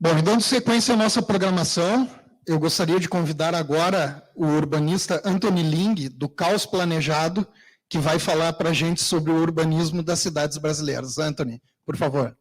Bom, e dando sequência à nossa programação, eu gostaria de convidar agora o urbanista Anthony Ling, do Caos Planejado, que vai falar para a gente sobre o urbanismo das cidades brasileiras. Anthony, por favor.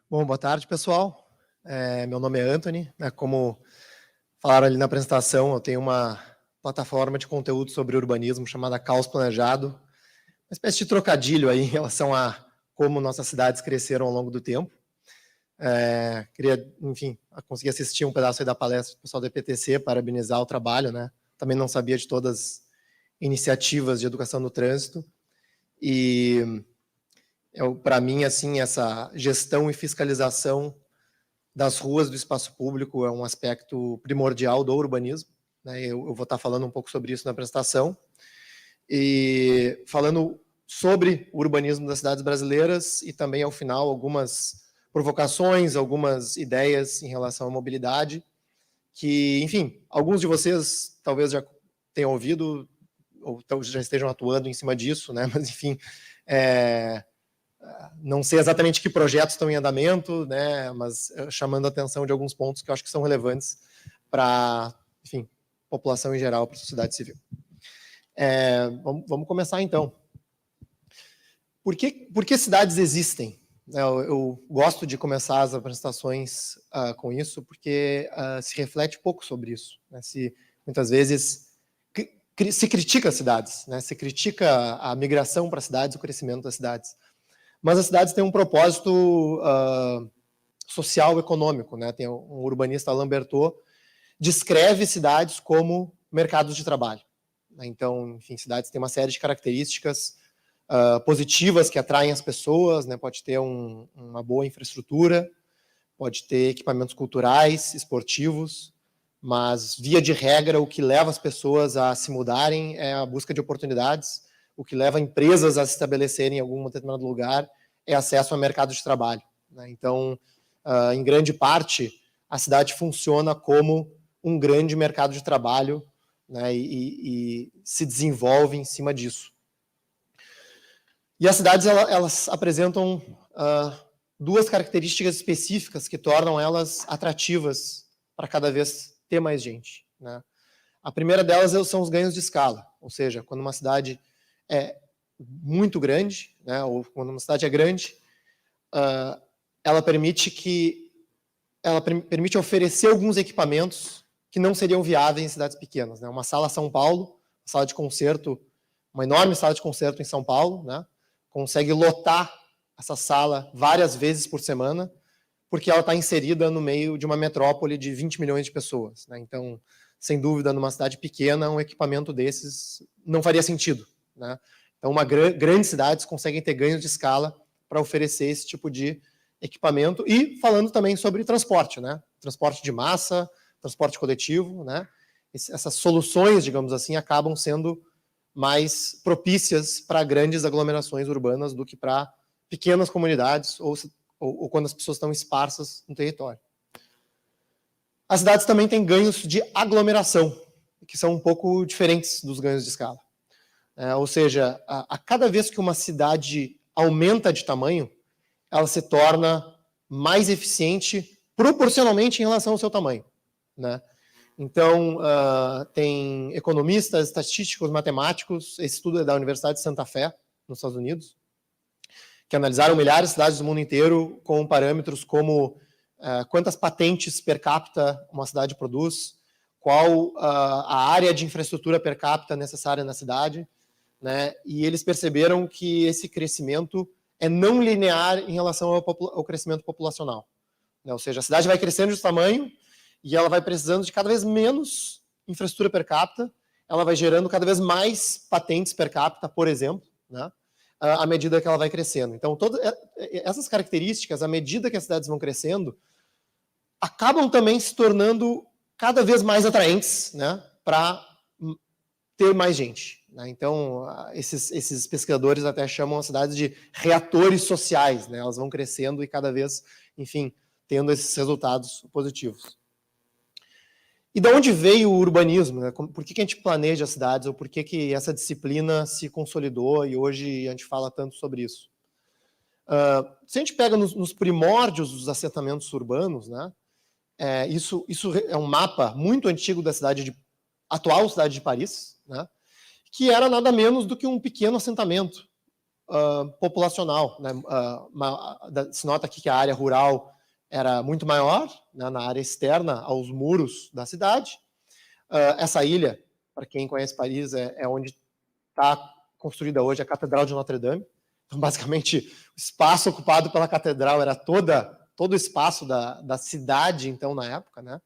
Bom, boa tarde, pessoal. Meu nome é Anthony. Como falaram ali na apresentação, eu tenho uma plataforma de conteúdo sobre urbanismo chamada Caos Planejado, uma espécie de trocadilho aí em relação a como nossas cidades cresceram ao longo do tempo. Queria, enfim, conseguir assistir um pedaço aí da palestra do pessoal do EPTC, parabenizar o trabalho, né? Também não sabia de todas as iniciativas de educação no trânsito. E para mim, assim, essa gestão e fiscalização das ruas do espaço público é um aspecto primordial do urbanismo, né? Eu vou estar falando um pouco sobre isso na apresentação. E falando sobre o urbanismo das cidades brasileiras e também, ao final, algumas provocações, algumas ideias em relação à mobilidade, que, enfim, alguns de vocês talvez já tenham ouvido ou já estejam atuando em cima disso, né? Mas, enfim, não sei exatamente que projetos estão em andamento, né, mas chamando a atenção de alguns pontos que eu acho que são relevantes para, enfim, população em geral, para a sociedade civil. Vamos começar, então. Por que cidades existem? Eu gosto de começar as apresentações com isso, porque se reflete pouco sobre isso, né? Muitas vezes se critica as cidades, né? Se critica a migração para as cidades, o crescimento das cidades. Mas as cidades têm um propósito social, econômico, né? Tem um urbanista, Alain Berthaud, descreve cidades como mercados de trabalho, né? Então, enfim, cidades têm uma série de características positivas que atraem as pessoas, né? Pode ter uma boa infraestrutura, pode ter equipamentos culturais, esportivos, mas, via de regra, o que leva as pessoas a se mudarem é a busca de oportunidades. O que leva empresas a se estabelecerem em algum determinado lugar é acesso ao mercado de trabalho, né? Então, em grande parte, a cidade funciona como um grande mercado de trabalho, né, e se desenvolve em cima disso. E as cidades, elas apresentam duas características específicas que tornam elas atrativas para cada vez ter mais gente, né? A primeira delas são os ganhos de escala, ou seja, quando uma cidade é muito grande, né, ou quando uma cidade é grande, ela permite oferecer alguns equipamentos que não seriam viáveis em cidades pequenas, né? Uma sala São Paulo, sala de concerto, uma enorme sala de concerto em São Paulo, né, consegue lotar essa sala várias vezes por semana, porque ela está inserida no meio de uma metrópole de 20 milhões de pessoas, né? Então, sem dúvida, numa cidade pequena, um equipamento desses não faria sentido, né? Então, grandes cidades conseguem ter ganhos de escala para oferecer esse tipo de equipamento. E falando também sobre transporte, né? Transporte de massa, transporte coletivo, né? Essas soluções, digamos assim, acabam sendo mais propícias para grandes aglomerações urbanas do que para pequenas comunidades ou quando as pessoas estão esparsas no território. As cidades também têm ganhos de aglomeração, que são um pouco diferentes dos ganhos de escala. Ou seja, a cada vez que uma cidade aumenta de tamanho, ela se torna mais eficiente proporcionalmente em relação ao seu tamanho, né? Então, tem economistas, estatísticos, matemáticos, esse estudo é da Universidade de Santa Fé, nos Estados Unidos, que analisaram milhares de cidades do mundo inteiro com parâmetros como quantas patentes per capita uma cidade produz, qual a área de infraestrutura per capita necessária na cidade, né? E eles perceberam que esse crescimento é não linear em relação ao crescimento populacional, né? Ou seja, a cidade vai crescendo de tamanho e ela vai precisando de cada vez menos infraestrutura per capita, ela vai gerando cada vez mais patentes per capita, por exemplo, né, à medida que ela vai crescendo. Então, todas essas características, à medida que as cidades vão crescendo, acabam também se tornando cada vez mais atraentes, né, para ter mais gente. né? Então, esses pesquisadores até chamam as cidades de reatores sociais, né? Elas vão crescendo e cada vez, enfim, tendo esses resultados positivos. E de onde veio o urbanismo, né? Por que a gente planeja as cidades, ou por que essa disciplina se consolidou e hoje a gente fala tanto sobre isso? Se a gente pega nos primórdios dos assentamentos urbanos, né? Isso é um mapa muito antigo da atual cidade de Paris, né? Que era nada menos do que um pequeno assentamento populacional, né? Se nota aqui que a área rural era muito maior, né, na área externa aos muros da cidade. Essa ilha, para quem conhece Paris, é onde está construída hoje a Catedral de Notre-Dame. Então, basicamente, o espaço ocupado pela catedral era todo o espaço da cidade, então, na época, né?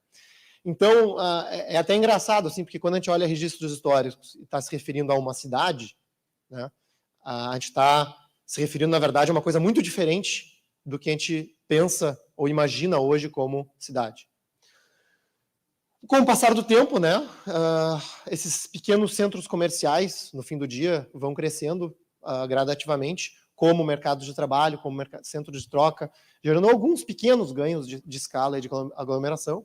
Então, é até engraçado, assim, porque quando a gente olha registros históricos e está se referindo a uma cidade, né, a gente está se referindo, na verdade, a uma coisa muito diferente do que a gente pensa ou imagina hoje como cidade. Com o passar do tempo, né, esses pequenos centros comerciais, no fim do dia, vão crescendo gradativamente, como mercado de trabalho, como centro de troca, gerando alguns pequenos ganhos de escala e de aglomeração.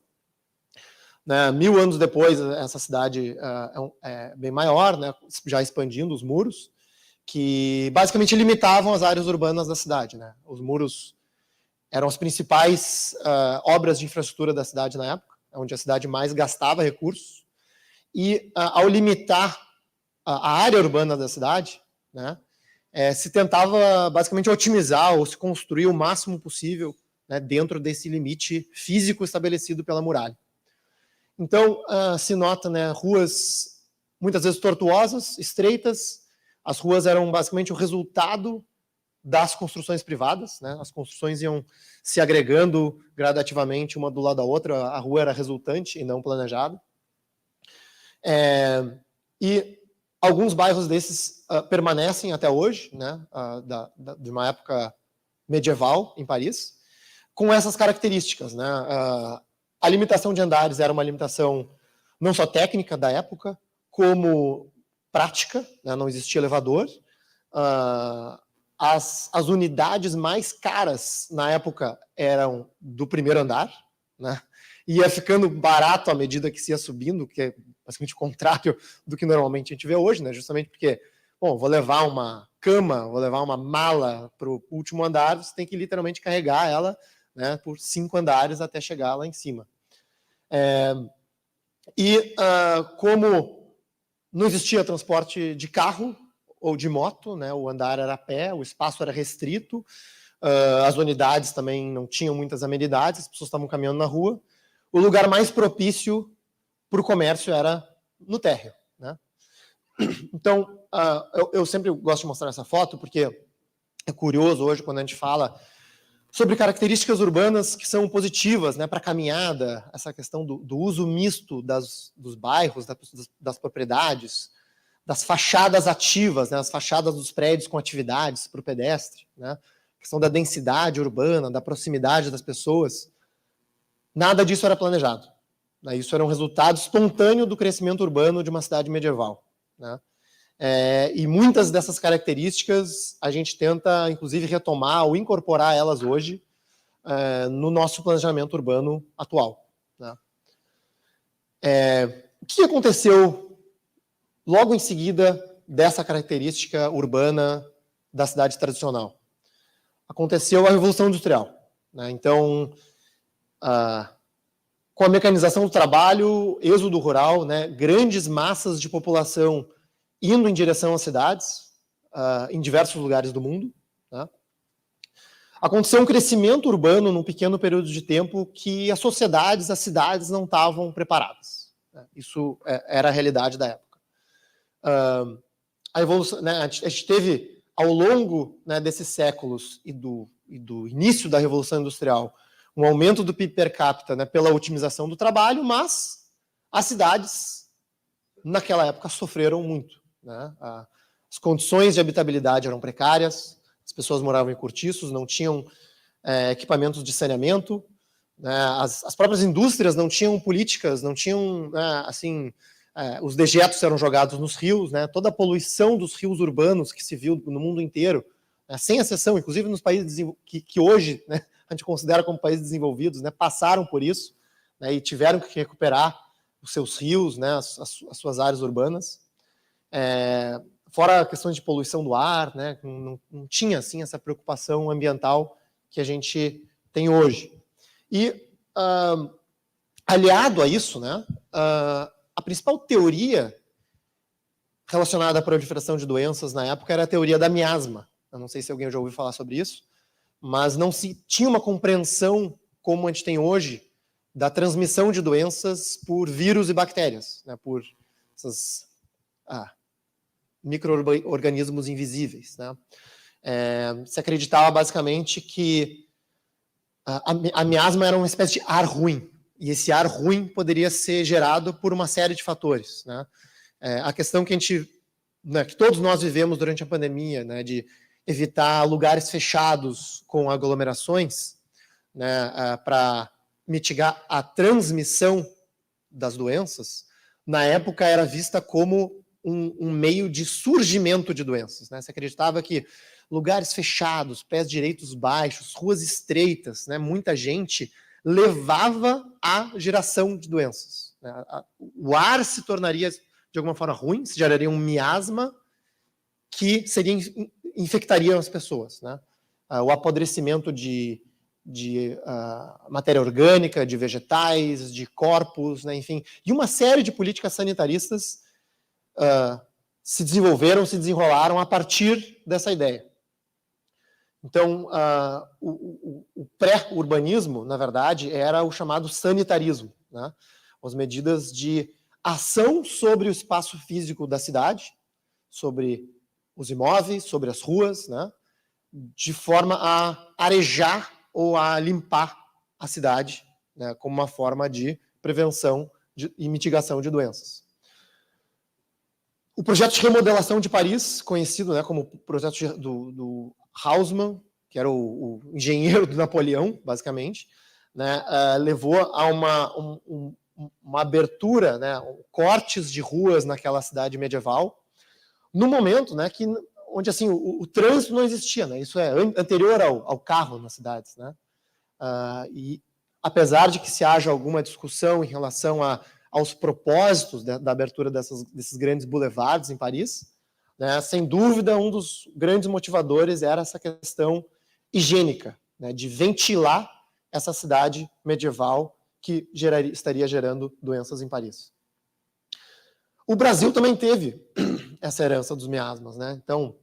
Né, 1000 anos depois, essa cidade é bem maior, né, já expandindo os muros, que basicamente limitavam as áreas urbanas da cidade. Né? Os muros eram as principais obras de infraestrutura da cidade na época, onde a cidade mais gastava recursos, e ao limitar a área urbana da cidade, né, se tentava basicamente otimizar ou se construir o máximo possível, né, dentro desse limite físico estabelecido pela muralha. Então, se nota, né, ruas muitas vezes tortuosas, estreitas. As ruas eram basicamente o resultado das construções privadas, né? As construções iam se agregando gradativamente uma do lado da outra, a rua era resultante e não planejada. E alguns bairros desses permanecem até hoje, né? De uma época medieval em Paris, com essas características, né? A limitação de andares era uma limitação não só técnica da época, como prática, né? Não existia elevador. As unidades mais caras na época eram do primeiro andar, né? Ia ficando barato à medida que se ia subindo, que é basicamente o contrário do que normalmente a gente vê hoje, né? Justamente porque, bom, vou levar uma cama, vou levar uma mala para o último andar, você tem que literalmente carregar ela, né, por 5 andares até chegar lá em cima. Como não existia transporte de carro ou de moto, né, o andar era a pé, o espaço era restrito, as unidades também não tinham muitas amenidades, as pessoas estavam caminhando na rua. O lugar mais propício para o comércio era no térreo, né? Então, eu sempre gosto de mostrar essa foto, porque é curioso hoje quando a gente fala sobre características urbanas que são positivas, né, para a caminhada, essa questão do uso misto dos bairros, das propriedades, das fachadas ativas, né, as fachadas dos prédios com atividades para o pedestre, né, a questão da densidade urbana, da proximidade das pessoas. Nada disso era planejado. Né, isso era um resultado espontâneo do crescimento urbano de uma cidade medieval. Né. E muitas dessas características a gente tenta, inclusive, retomar ou incorporar elas hoje no nosso planejamento urbano atual. Né? O que aconteceu logo em seguida dessa característica urbana da cidade tradicional? Aconteceu a Revolução Industrial. Né? Então, com a mecanização do trabalho, êxodo rural, né, grandes massas de população indo em direção às cidades, em diversos lugares do mundo. Né? Aconteceu um crescimento urbano num pequeno período de tempo que as sociedades, as cidades não estavam preparadas. Né? Isso era a realidade da época. A evolução, né, a gente teve, ao longo, né, desses séculos e do início da Revolução Industrial, um aumento do PIB per capita, né, pela otimização do trabalho, mas as cidades, naquela época, sofreram muito. Né? As condições de habitabilidade eram precárias, as pessoas moravam em cortiços, não tinham equipamentos de saneamento, né? As próprias indústrias não tinham políticas, não tinham, assim, os dejetos eram jogados nos rios, né? Toda a poluição dos rios urbanos que se viu no mundo inteiro, né? Sem exceção, inclusive nos países que hoje, né, a gente considera como países desenvolvidos, né, passaram por isso, né, e tiveram que recuperar os seus rios, né, as suas áreas urbanas. Fora a questão de poluição do ar, né, não tinha assim essa preocupação ambiental que a gente tem hoje. E aliado a isso, né, a principal teoria relacionada à proliferação de doenças na época era a teoria da miasma. Eu não sei se alguém já ouviu falar sobre isso, mas não se tinha uma compreensão como a gente tem hoje da transmissão de doenças por vírus e bactérias, né, por essas micro-organismos invisíveis, né? Se acreditava basicamente que a miasma era uma espécie de ar ruim, e esse ar ruim poderia ser gerado por uma série de fatores, né? A questão que que todos nós vivemos durante a pandemia, né, de evitar lugares fechados com aglomerações, né, para mitigar a transmissão das doenças, na época era vista como um meio de surgimento de doenças, né? Se acreditava que lugares fechados, pés direitos baixos, ruas estreitas, né, muita gente levava à geração de doenças, né? O ar se tornaria de alguma forma ruim, se geraria um miasma que infectaria as pessoas, né? O apodrecimento de matéria orgânica, de vegetais, de corpos, né, enfim, e uma série de políticas sanitaristas se desenrolaram a partir dessa ideia. Então, o pré-urbanismo, na verdade, era o chamado sanitarismo, né? As medidas de ação sobre o espaço físico da cidade, sobre os imóveis, sobre as ruas, né, de forma a arejar ou a limpar a cidade, né, como uma forma de prevenção e mitigação de doenças. O projeto de remodelação de Paris, conhecido, né, como o projeto do Haussmann, que era o engenheiro do Napoleão, basicamente, né, levou a uma abertura, né, cortes de ruas naquela cidade medieval, no momento, né, onde assim, o trânsito não existia, né, isso é anterior ao carro nas cidades, né, e apesar de que se haja alguma discussão em relação aos propósitos da abertura desses grandes boulevards em Paris, né, sem dúvida um dos grandes motivadores era essa questão higiênica, né, de ventilar essa cidade medieval que estaria gerando doenças em Paris. O Brasil também teve essa herança dos miasmas, né? Então,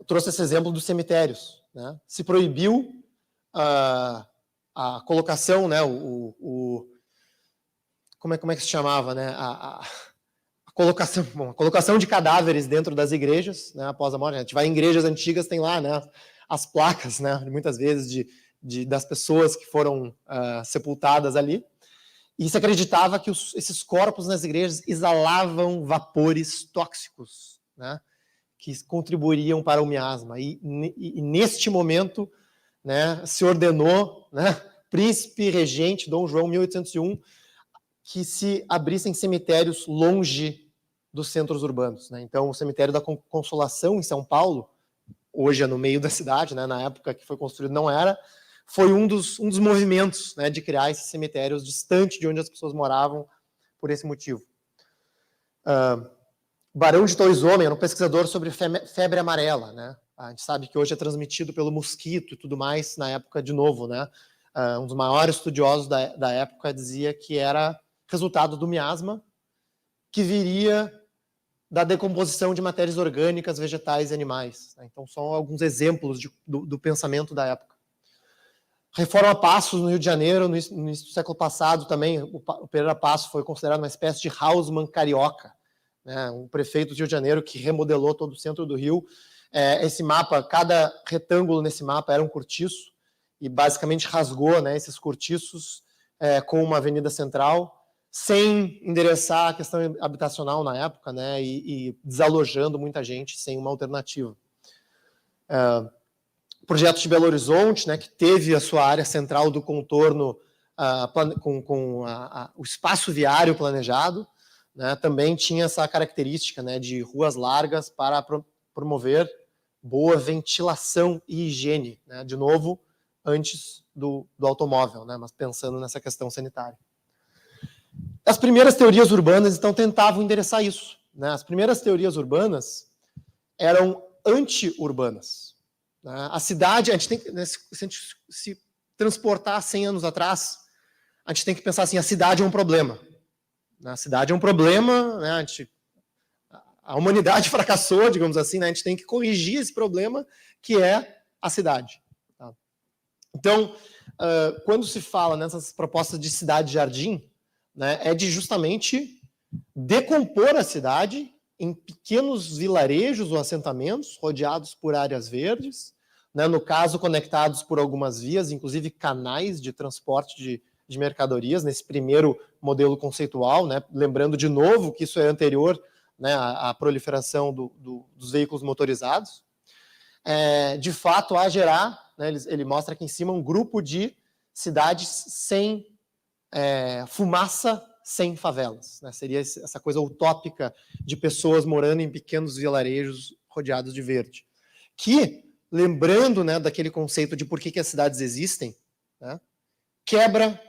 trouxe esse exemplo dos cemitérios, né? Se proibiu a colocação, né? Como é que se chamava, né? A colocação de cadáveres dentro das igrejas, né? Após a morte. A gente vai em igrejas antigas, tem lá, né? As placas, né? Muitas vezes das pessoas que foram sepultadas ali. E se acreditava que esses corpos nas igrejas exalavam vapores tóxicos, né, que contribuiriam para o miasma. E neste momento, né, se ordenou, né, príncipe regente Dom João, 1801, que se abrissem cemitérios longe dos centros urbanos, né? Então, o cemitério da Consolação, em São Paulo, hoje é no meio da cidade, né, na época que foi construído não era, foi um dos movimentos, né, de criar esses cemitérios distante de onde as pessoas moravam por esse motivo. Barão de Torres Homem era um pesquisador sobre febre amarela, né? A gente sabe que hoje é transmitido pelo mosquito e tudo mais, na época, de novo, né? Um dos maiores estudiosos da época dizia que era resultado do miasma que viria da decomposição de matérias orgânicas, vegetais e animais, né? Então, são alguns exemplos do pensamento da época. Reforma Passos, no Rio de Janeiro, no início do século passado também, o Pereira Passos foi considerado uma espécie de Haussmann carioca, né? Um prefeito do Rio de Janeiro que remodelou todo o centro do Rio. Esse mapa, cada retângulo nesse mapa era um cortiço, e basicamente rasgou, né, esses cortiços com uma avenida central, sem endereçar a questão habitacional na época, né, e desalojando muita gente sem uma alternativa. O projeto de Belo Horizonte, né, que teve a sua área central do contorno o espaço viário planejado, né, também tinha essa característica, né, de ruas largas para promover boa ventilação e higiene, né, de novo, antes do automóvel, né, mas pensando nessa questão sanitária. As primeiras teorias urbanas, então, tentavam endereçar isso, né? As primeiras teorias urbanas eram anti-urbanas, né? A cidade, a gente tem, né, se a gente se transportar 100 anos atrás, a gente tem que pensar assim, a cidade é um problema. A cidade é um problema, né? A humanidade fracassou, digamos assim, né? A gente tem que corrigir esse problema, que é a cidade. Tá? Então, quando se fala nessas propostas de cidade-jardim, né, é de justamente decompor a cidade em pequenos vilarejos ou assentamentos rodeados por áreas verdes, né, no caso conectados por algumas vias, inclusive canais de transporte de mercadorias, nesse primeiro modelo conceitual, né, lembrando de novo que isso é anterior, né, à proliferação dos veículos motorizados. De fato, a gerar, né, ele mostra aqui em cima um grupo de cidades sem fumaça, sem favelas, né? Seria essa coisa utópica de pessoas morando em pequenos vilarejos rodeados de verde. Que, lembrando, né, daquele conceito de por que as cidades existem, né, quebra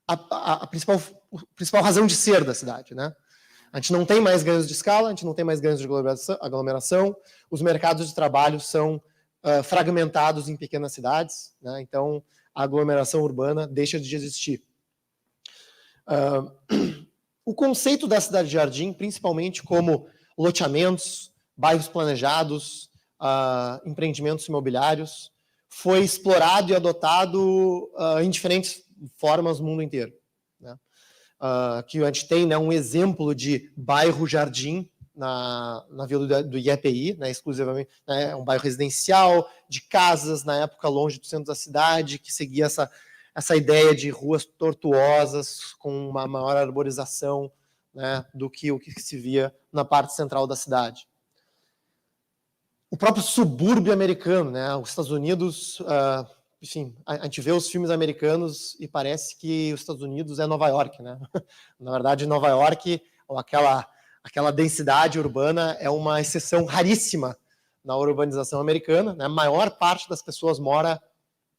a principal razão de ser da cidade. Né? A gente não tem mais ganhos de escala, a gente não tem mais ganhos de aglomeração, os mercados de trabalho são fragmentados em pequenas cidades, né? Então a aglomeração urbana deixa de existir. O conceito da cidade-jardim, principalmente como loteamentos, bairros planejados, empreendimentos imobiliários, foi explorado e adotado em diferentes formas no mundo inteiro. Né? Que a gente tem, né, um exemplo de bairro-jardim na Vila do IEPI, né, exclusivamente, né, um bairro residencial, de casas, na época longe do centro da cidade, que seguia essa ideia de ruas tortuosas, com uma maior arborização, né, do que o que se via na parte central da cidade. O próprio subúrbio americano, né, os Estados Unidos, enfim, a gente vê os filmes americanos e parece que os Estados Unidos é Nova York, né? Na verdade, Nova York, ou aquela densidade urbana, é uma exceção raríssima na urbanização americana, né? A maior parte das pessoas mora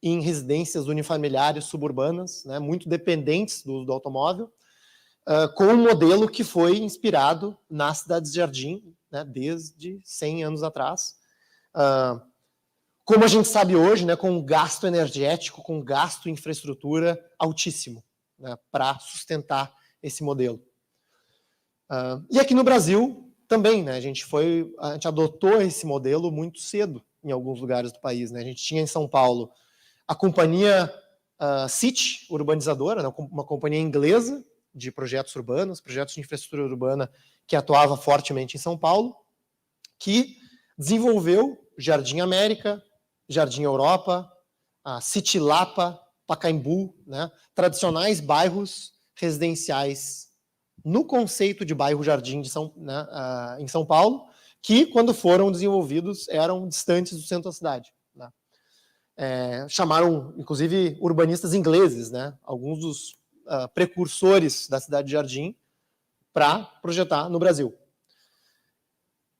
em residências unifamiliares suburbanas, né, muito dependentes do automóvel, com um modelo que foi inspirado nas cidades-jardim, né, desde 100 anos atrás. Como a gente sabe hoje, né, com um gasto energético, com um gasto em infraestrutura altíssimo, né, para sustentar esse modelo. E aqui no Brasil também, né, a gente adotou esse modelo muito cedo em alguns lugares do país. Né? A gente tinha em São Paulo a companhia City urbanizadora, né, uma companhia inglesa de projetos urbanos, projetos de infraestrutura urbana que atuava fortemente em São Paulo, que desenvolveu Jardim América, Jardim Europa, City Lapa, Pacaembu, né, tradicionais bairros residenciais no conceito de bairro-jardim em São Paulo, que, quando foram desenvolvidos, eram distantes do centro da cidade. Né? Chamaram, inclusive, urbanistas ingleses, né, alguns dos precursores da cidade de Jardim, para projetar no Brasil.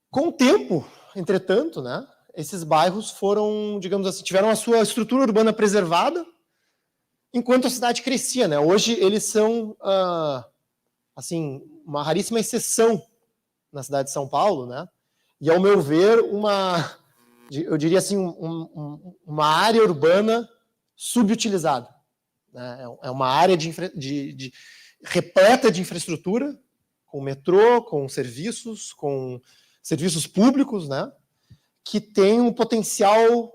Com o tempo, entretanto, né, esses bairros foram, digamos assim, tiveram a sua estrutura urbana preservada, enquanto a cidade crescia. Né? Hoje eles são, assim, uma raríssima exceção na cidade de São Paulo, né? E, ao meu ver, eu diria assim, uma área urbana subutilizada. Né? É uma área repleta de infraestrutura, com metrô, com serviços públicos, né? Que tem um potencial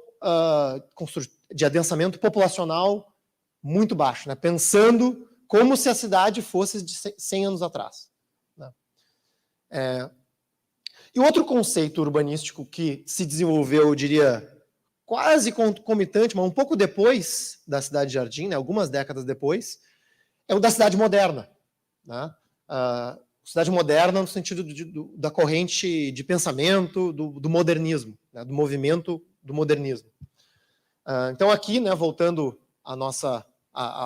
de adensamento populacional muito baixo, né? Pensando como se a cidade fosse de 100 anos atrás. Né? E outro conceito urbanístico que se desenvolveu, eu diria, quase concomitante, mas um pouco depois da Cidade Jardim, né, algumas décadas depois, é o da cidade moderna. Né? Cidade moderna no sentido da corrente de pensamento do modernismo, né, do movimento do modernismo. Então aqui, né, voltando à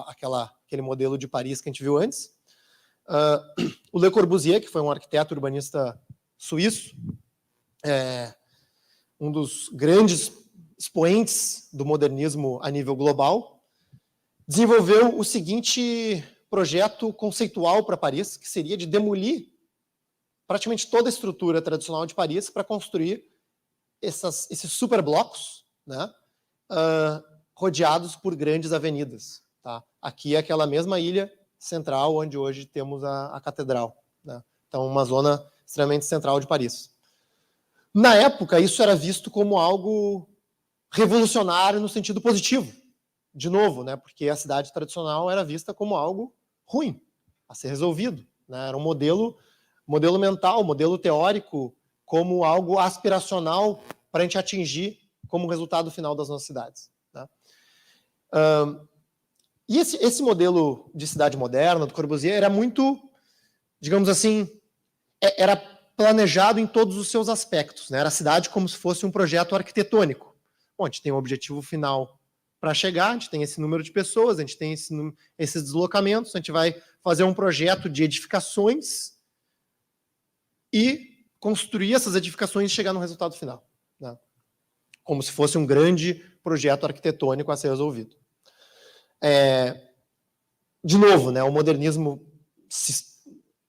aquele aquele modelo de Paris que a gente viu antes. O Le Corbusier, que foi um arquiteto urbanista suíço, um dos grandes expoentes do modernismo a nível global, desenvolveu o seguinte projeto conceitual para Paris, que seria de demolir praticamente toda a estrutura tradicional de Paris para construir esses superblocos, né, rodeados por grandes avenidas. Tá? Aqui é aquela mesma ilha central onde hoje temos a catedral. Né? Então, uma zona extremamente central de Paris. Na época, isso era visto como algo revolucionário no sentido positivo. De novo, né? Porque a cidade tradicional era vista como algo ruim, a ser resolvido. Né? Era um modelo mental, modelo teórico, como algo aspiracional para a gente atingir como resultado final das nossas cidades. Né? E esse modelo de cidade moderna, do Corbusier, era muito, digamos assim, era planejado em todos os seus aspectos. Né? Era a cidade como se fosse um projeto arquitetônico. Bom, a gente tem um objetivo final para chegar, a gente tem esse número de pessoas, a gente tem esses deslocamentos, a gente vai fazer um projeto de edificações e construir essas edificações e chegar no resultado final. Né? Como se fosse um grande projeto arquitetônico a ser resolvido. De novo, né, o modernismo se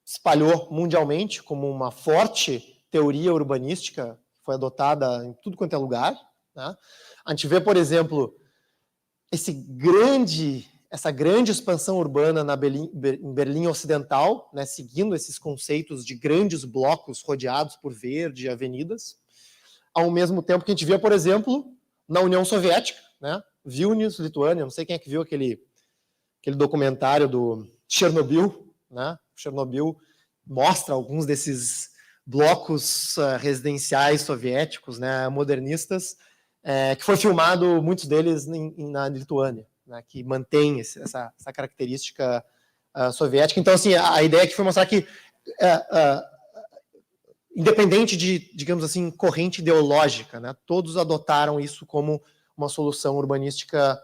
espalhou mundialmente como uma forte teoria urbanística, que foi adotada em tudo quanto é lugar. Né? A gente vê, por exemplo, essa grande expansão urbana em Berlim Ocidental, né, seguindo esses conceitos de grandes blocos rodeados por verde e avenidas, ao mesmo tempo que a gente vê, por exemplo, na União Soviética, né, Vilnius, Lituânia, não sei quem é que viu aquele documentário do Chernobyl, né? Chernobyl mostra alguns desses blocos residenciais soviéticos, né, modernistas, que foi filmado, muitos deles na Lituânia, né, que mantém essa característica soviética. Então, assim, a ideia aqui foi mostrar que, independente de, digamos assim, corrente ideológica, né, todos adotaram isso como uma solução urbanística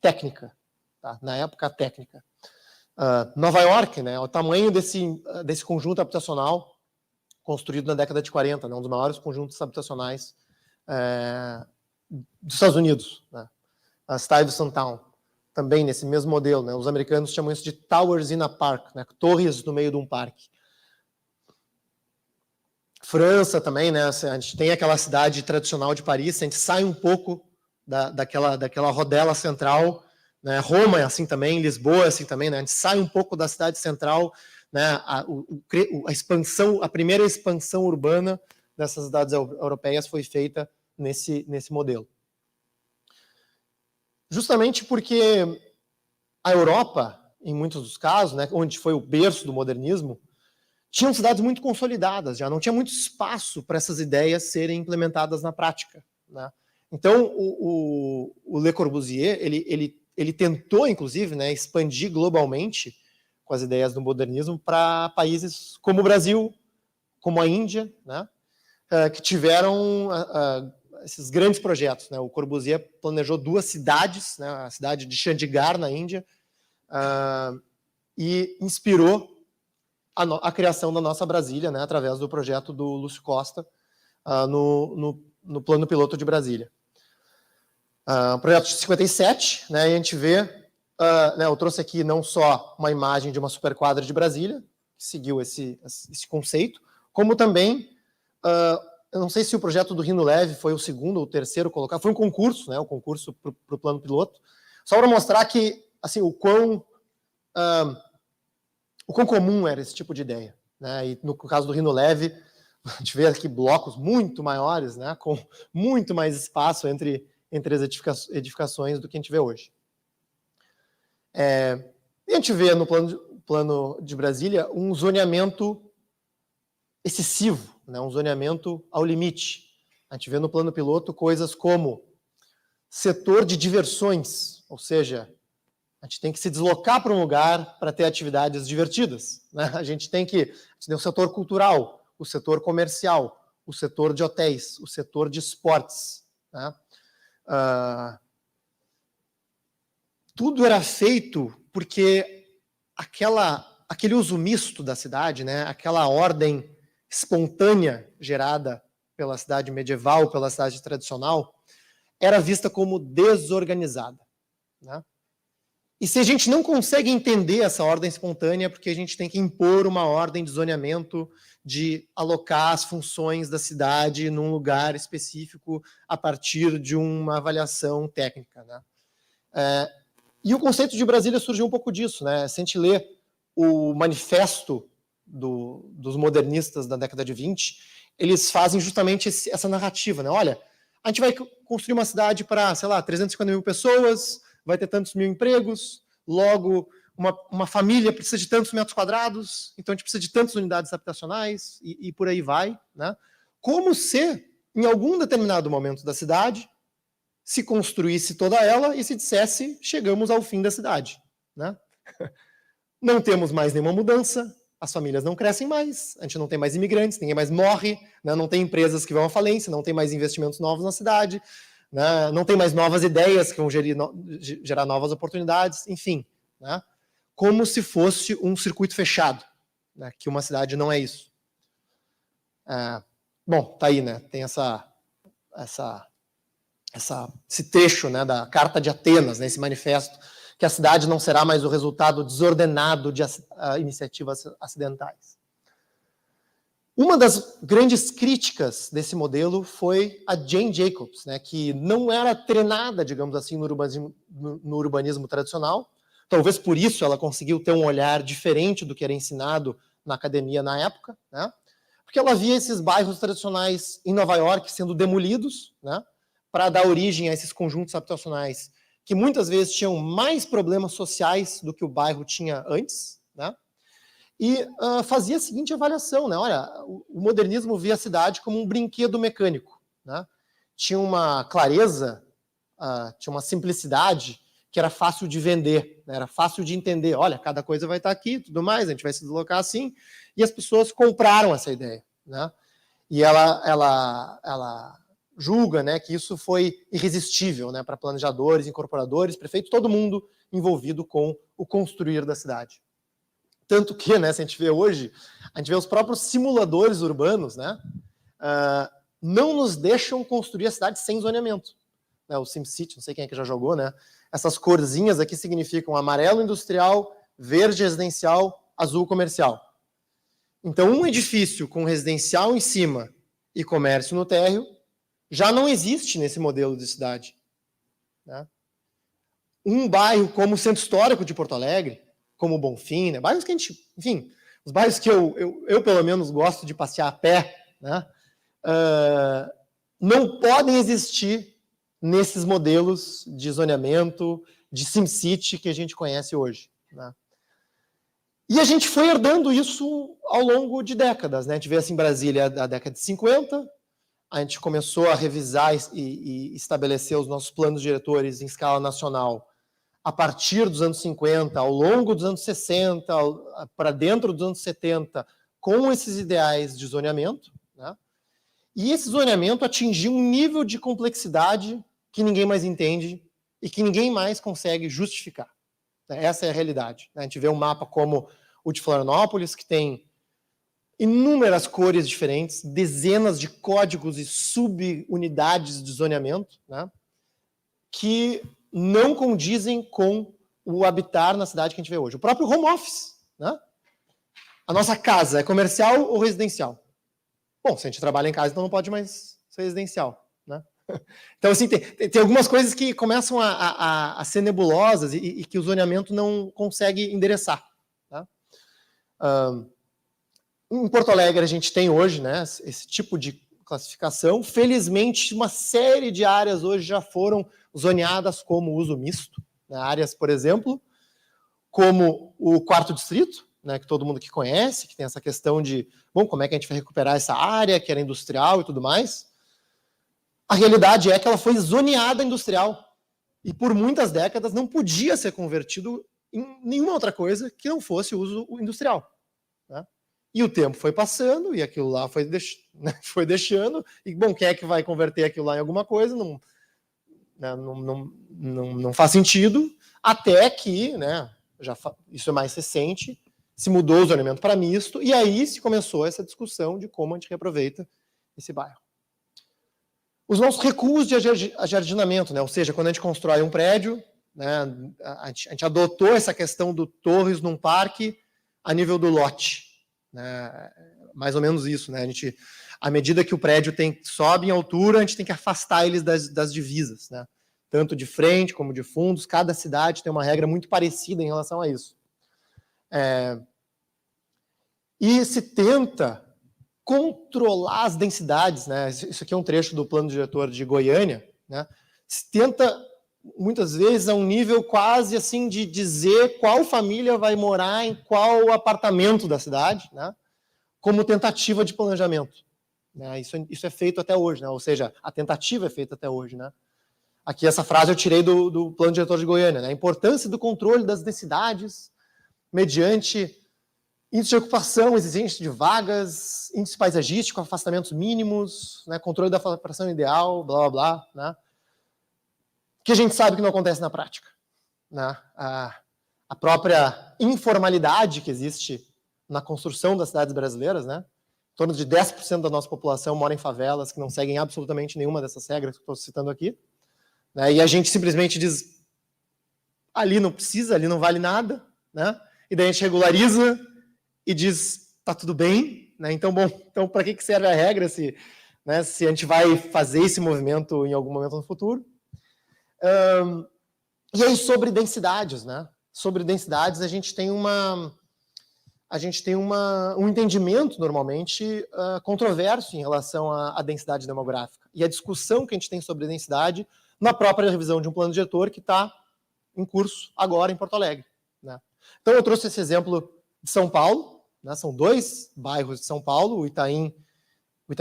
técnica, tá? Na época técnica. Nova York, né, o tamanho desse conjunto habitacional construído na década de 40, né, um dos maiores conjuntos habitacionais dos Estados Unidos, né, a Stuyvesant, também nesse mesmo modelo. Né, os americanos chamam isso de Towers in a Park, né, torres no meio de um parque. França também, né, a gente tem aquela cidade tradicional de Paris, a gente sai um pouco daquela rodela central, né, Roma é assim também, Lisboa é assim também, né, a gente sai um pouco da cidade central, né, a primeira expansão urbana dessas cidades europeias foi feita nesse modelo. Justamente porque a Europa, em muitos dos casos, né, onde foi o berço do modernismo, tinham cidades muito consolidadas, já não tinha muito espaço para essas ideias serem implementadas na prática. Né? Então, o Le Corbusier, ele tentou, inclusive, né, expandir globalmente com as ideias do modernismo para países como o Brasil, como a Índia, né, que tiveram esses grandes projetos. Né? O Corbusier planejou 2 cidades, né, a cidade de Chandigarh, na Índia, e inspirou a criação da nossa Brasília, né, através do projeto do Lúcio Costa, no plano piloto de Brasília. Projeto de 57, né, e a gente vê, né, eu trouxe aqui não só uma imagem de uma superquadra de Brasília, que seguiu esse conceito, como também, eu não sei se o projeto do Rino Leve foi o segundo ou o terceiro colocado, foi um concurso, né, o concurso para o plano piloto, só para mostrar que, assim, o quão comum era esse tipo de ideia. Né, e no caso do Rino Leve, a gente vê aqui blocos muito maiores, né, com muito mais espaço entre as edificações do que a gente vê hoje. E a gente vê no plano de Brasília um zoneamento excessivo, né, um zoneamento ao limite. A gente vê no plano piloto coisas como setor de diversões, ou seja, a gente tem que se deslocar para um lugar para ter atividades divertidas. Né? A gente tem o setor cultural, o setor comercial, o setor de hotéis, o setor de esportes. Né? Tudo era feito porque aquele uso misto da cidade, né, aquela ordem espontânea gerada pela cidade medieval, pela cidade tradicional, era vista como desorganizada, né? E se a gente não consegue entender essa ordem espontânea, é porque a gente tem que impor uma ordem de zoneamento, de alocar as funções da cidade num lugar específico a partir de uma avaliação técnica, né? E o conceito de Brasília surgiu um pouco disso, né? Se a gente lê o manifesto dos modernistas da década de 20, eles fazem justamente essa narrativa, né? Olha, a gente vai construir uma cidade para, sei lá, 350 mil pessoas, vai ter tantos mil empregos, logo uma família precisa de tantos metros quadrados, então a gente precisa de tantas unidades habitacionais e por aí vai, né? Como se, em algum determinado momento da cidade, se construísse toda ela e se dissesse, chegamos ao fim da cidade, né? Não temos mais nenhuma mudança, as famílias não crescem mais, a gente não tem mais imigrantes, ninguém mais morre, né? Não tem empresas que vão à falência, não tem mais investimentos novos na cidade, né? Não tem mais novas ideias que vão gerar novas oportunidades, enfim, né? Como se fosse um circuito fechado, né? Que uma cidade não é isso. Bom, tá aí, né? Tem esse trecho, né, da Carta de Atenas, né, esse manifesto, que a cidade não será mais o resultado desordenado de iniciativas acidentais. Uma das grandes críticas desse modelo foi a Jane Jacobs, né, que não era treinada, digamos assim, no urbanismo tradicional. Talvez por isso ela conseguiu ter um olhar diferente do que era ensinado na academia na época, né, porque ela via esses bairros tradicionais em Nova York sendo demolidos, né, para dar origem a esses conjuntos habitacionais que muitas vezes tinham mais problemas sociais do que o bairro tinha antes, né? E fazia a seguinte avaliação, né? Olha, o modernismo via a cidade como um brinquedo mecânico, né? Tinha uma clareza, tinha uma simplicidade que era fácil de vender, né? Era fácil de entender. Olha, cada coisa vai estar aqui, tudo mais, a gente vai se deslocar assim, e as pessoas compraram essa ideia, né? E ela julga, né, que isso foi irresistível, né, para planejadores, incorporadores, prefeitos, todo mundo envolvido com o construir da cidade. Tanto que, né, se a gente vê hoje, a gente vê os próprios simuladores urbanos, né, não nos deixam construir a cidade sem zoneamento. Né, o SimCity, não sei quem é que já jogou, né, essas corzinhas aqui significam amarelo industrial, verde residencial, azul comercial. Então, um edifício com residencial em cima e comércio no térreo já não existe nesse modelo de cidade, né? Um bairro como o Centro Histórico de Porto Alegre, como o Bonfim, né? Bairros que a gente, enfim, os bairros que eu pelo menos gosto de passear a pé, né? Não podem existir nesses modelos de zoneamento, de SimCity que a gente conhece hoje, né? E a gente foi herdando isso ao longo de décadas, né? A gente vê assim, Brasília, a década de 50, a gente começou a revisar e estabelecer os nossos planos diretores em escala nacional a partir dos anos 50, ao longo dos anos 60, para dentro dos anos 70, com esses ideais de zoneamento, né? E esse zoneamento atingiu um nível de complexidade que ninguém mais entende e que ninguém mais consegue justificar. Essa é a realidade. A gente vê um mapa como o de Florianópolis, que tem inúmeras cores diferentes, dezenas de códigos e subunidades de zoneamento, né, que não condizem com o habitar na cidade que a gente vê hoje. O próprio home office, né? A nossa casa é comercial ou residencial? Bom, se a gente trabalha em casa, então não pode mais ser residencial, né? Então, assim, tem algumas coisas que começam a ser nebulosas e que o zoneamento não consegue endereçar, tá? Em Porto Alegre, a gente tem hoje, né, esse tipo de classificação. Felizmente, uma série de áreas hoje já foram zoneadas como uso misto, né? Áreas, por exemplo, como o Quarto Distrito, né, que todo mundo aqui conhece, que tem essa questão de, bom, como é que a gente vai recuperar essa área que era industrial e tudo mais. A realidade é que ela foi zoneada industrial e por muitas décadas não podia ser convertido em nenhuma outra coisa que não fosse uso industrial, né? E o tempo foi passando e aquilo lá foi deixando. E, bom, quem é que vai converter aquilo lá em alguma coisa? Não faz sentido. Até que, né, Isso é mais recente, se mudou o zonamento para misto, e aí se começou essa discussão de como a gente reaproveita esse bairro. Os nossos recuos de ajardinamento, né? Ou seja, quando a gente constrói um prédio, né, a gente adotou essa questão do torres num parque a nível do lote, né? Mais ou menos isso, né? À medida que o prédio sobe em altura, a gente tem que afastar eles das divisas, né? Tanto de frente como de fundos. Cada cidade tem uma regra muito parecida em relação a isso. E se tenta controlar as densidades, né? Isso aqui é um trecho do plano diretor de Goiânia, né? Se tenta, muitas vezes, a um nível quase assim de dizer qual família vai morar em qual apartamento da cidade, né? Como tentativa de planejamento, né? Isso é feito até hoje, né? Ou seja, a tentativa é feita até hoje, né? Aqui essa frase eu tirei do plano diretor de Goiânia, né? A importância do controle das densidades mediante índice de ocupação, exigência de vagas, índice paisagístico, afastamentos mínimos, né? Controle da fração ideal, blá, blá, blá, né? Que a gente sabe que não acontece na prática, né? A própria informalidade que existe na construção das cidades brasileiras, né? Em torno de 10% da nossa população mora em favelas que não seguem absolutamente nenhuma dessas regras que eu estou citando aqui, né? E a gente simplesmente diz, ali não precisa, ali não vale nada, né? E daí a gente regulariza e diz, tá tudo bem, né? Então, para que serve a regra se a gente vai fazer esse movimento em algum momento no futuro? E aí, sobre densidades, né? Sobre densidades, a gente tem um entendimento, normalmente, controverso em relação à densidade demográfica. E a discussão que a gente tem sobre densidade na própria revisão de um plano diretor que está em curso agora em Porto Alegre, né? Então, eu trouxe esse exemplo de São Paulo, né? São 2 bairros de São Paulo, o Itaim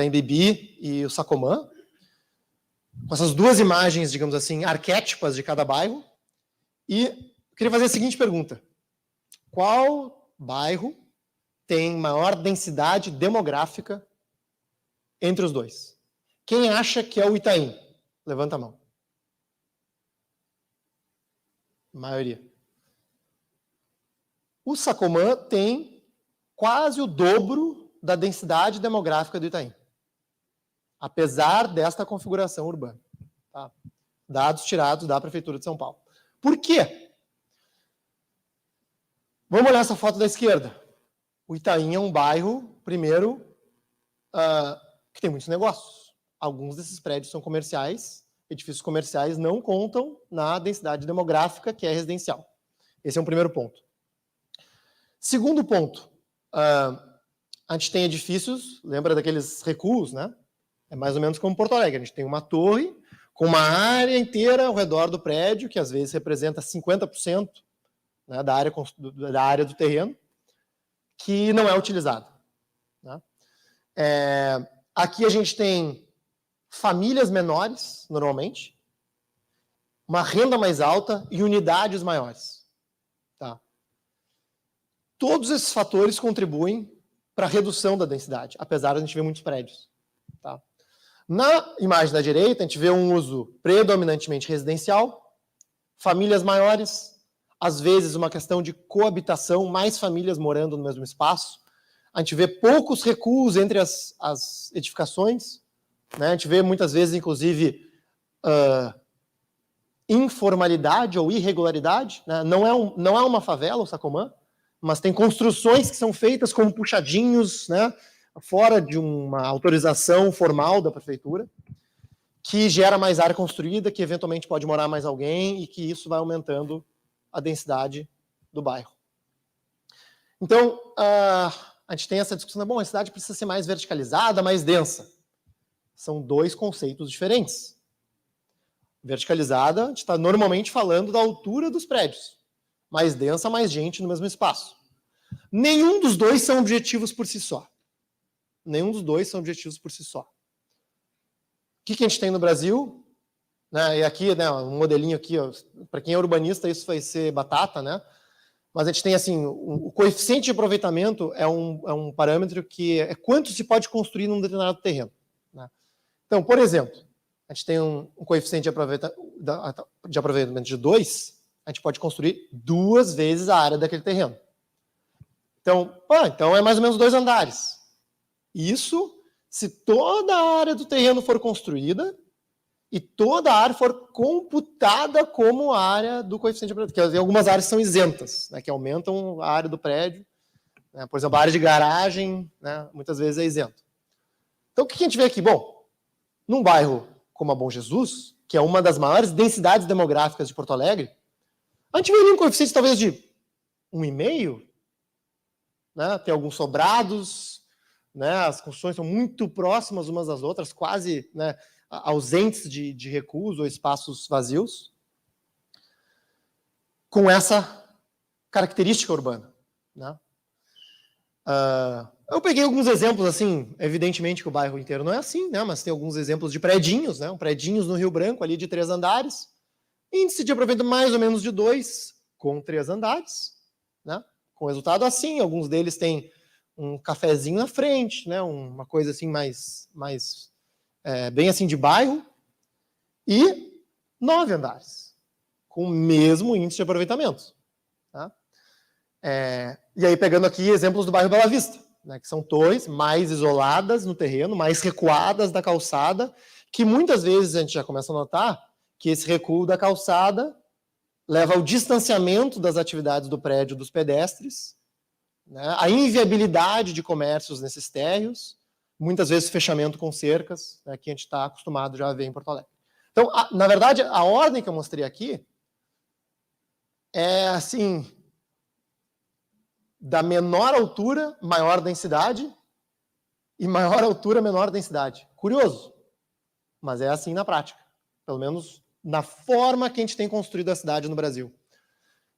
Bibi e o Sacomã, com essas 2 imagens, digamos assim, arquétipas de cada bairro. E eu queria fazer a seguinte pergunta: qual bairro tem maior densidade demográfica entre os 2? Quem acha que é o Itaim? Levanta a mão. A maioria. O Sacomã tem quase o dobro da densidade demográfica do Itaim, apesar desta configuração urbana, tá? Dados tirados da Prefeitura de São Paulo. Por quê? Vamos olhar essa foto da esquerda. O Itaim é um bairro, primeiro, que tem muitos negócios. Alguns desses prédios são comerciais, edifícios comerciais não contam na densidade demográfica, que é residencial. Esse é um primeiro ponto. Segundo ponto, a gente tem edifícios, lembra daqueles recuos, né? É mais ou menos como Porto Alegre. A gente tem uma torre com uma área inteira ao redor do prédio, que às vezes representa 50%, né, da área do terreno, que não é utilizada, né? Aqui a gente tem famílias menores, normalmente, uma renda mais alta e unidades maiores, tá? Todos esses fatores contribuem para a redução da densidade, apesar de a gente ver muitos prédios, tá? Na imagem da direita, a gente vê um uso predominantemente residencial, famílias maiores, às vezes uma questão de coabitação, mais famílias morando no mesmo espaço. A gente vê poucos recuos entre as edificações, né? A gente vê muitas vezes, inclusive, informalidade ou irregularidade, né? Não é uma favela, o Sacomã, mas tem construções que são feitas como puxadinhos, né, fora de uma autorização formal da prefeitura, que gera mais área construída, que eventualmente pode morar mais alguém e que isso vai aumentando a densidade do bairro. Então, a gente tem essa discussão, bom, a cidade precisa ser mais verticalizada, mais densa. São 2 conceitos diferentes. Verticalizada, a gente está normalmente falando da altura dos prédios. Mais densa, mais gente no mesmo espaço. Nenhum dos 2 são objetivos por si só. Nenhum dos 2 são objetivos por si só. O que a gente tem no Brasil? Né, e aqui, né, um modelinho aqui, para quem é urbanista, isso vai ser batata, né? Mas a gente tem, assim, o coeficiente de aproveitamento é um parâmetro que é quanto se pode construir num determinado terreno, né? Então, por exemplo, a gente tem um coeficiente de aproveitamento de 2, a gente pode construir 2 vezes a área daquele terreno. Então é mais ou menos 2 andares. Isso se toda a área do terreno for construída e toda a área for computada como área do coeficiente de aproveitamento. Porque algumas áreas são isentas, né, que aumentam a área do prédio. Né, por exemplo, a área de garagem, né, muitas vezes é isento. Então, o que a gente vê aqui? Bom, num bairro como a Bom Jesus, que é uma das maiores densidades demográficas de Porto Alegre, a gente vê ali um coeficiente talvez de 1,5, né, tem alguns sobrados, né, as construções são muito próximas umas das outras, quase, né, ausentes de recuos ou espaços vazios, com essa característica urbana. Né? Eu peguei alguns exemplos, assim, evidentemente que o bairro inteiro não é assim, né, mas tem alguns exemplos de predinhos, né, predinhos no Rio Branco, ali de 3 andares, índice de aproveitamento mais ou menos de 2, com 3 andares, né, com resultado assim, alguns deles têm um cafezinho na frente, né, uma coisa assim mais bem assim de bairro, e 9 andares, com o mesmo índice de aproveitamento. Tá? E aí pegando aqui exemplos do bairro Bela Vista, né, que são torres mais isoladas no terreno, mais recuadas da calçada, que muitas vezes a gente já começa a notar que esse recuo da calçada leva ao distanciamento das atividades do prédio dos pedestres, né, a inviabilidade de comércios nesses térreos, muitas vezes fechamento com cercas, né, que a gente está acostumado já a ver em Porto Alegre. Então, na verdade, a ordem que eu mostrei aqui é, assim, da menor altura, maior densidade, e maior altura, menor densidade. Curioso, mas é assim na prática, pelo menos na forma que a gente tem construído a cidade no Brasil.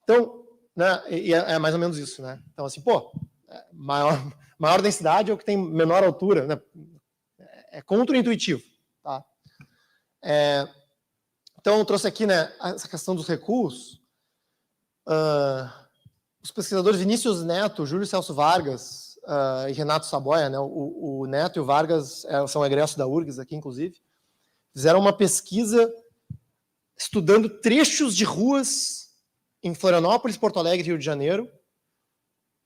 Então, né, é mais ou menos isso, né? Então, assim, maior densidade é o que tem menor altura, né? É contra-intuitivo, tá? Então, eu trouxe aqui, né, essa questão dos recuos. Os pesquisadores Vinícius Neto, Júlio Celso Vargas e Renato Saboia, né, o Neto e o Vargas são egressos da URGS aqui, inclusive, fizeram uma pesquisa estudando trechos de ruas em Florianópolis, Porto Alegre e Rio de Janeiro,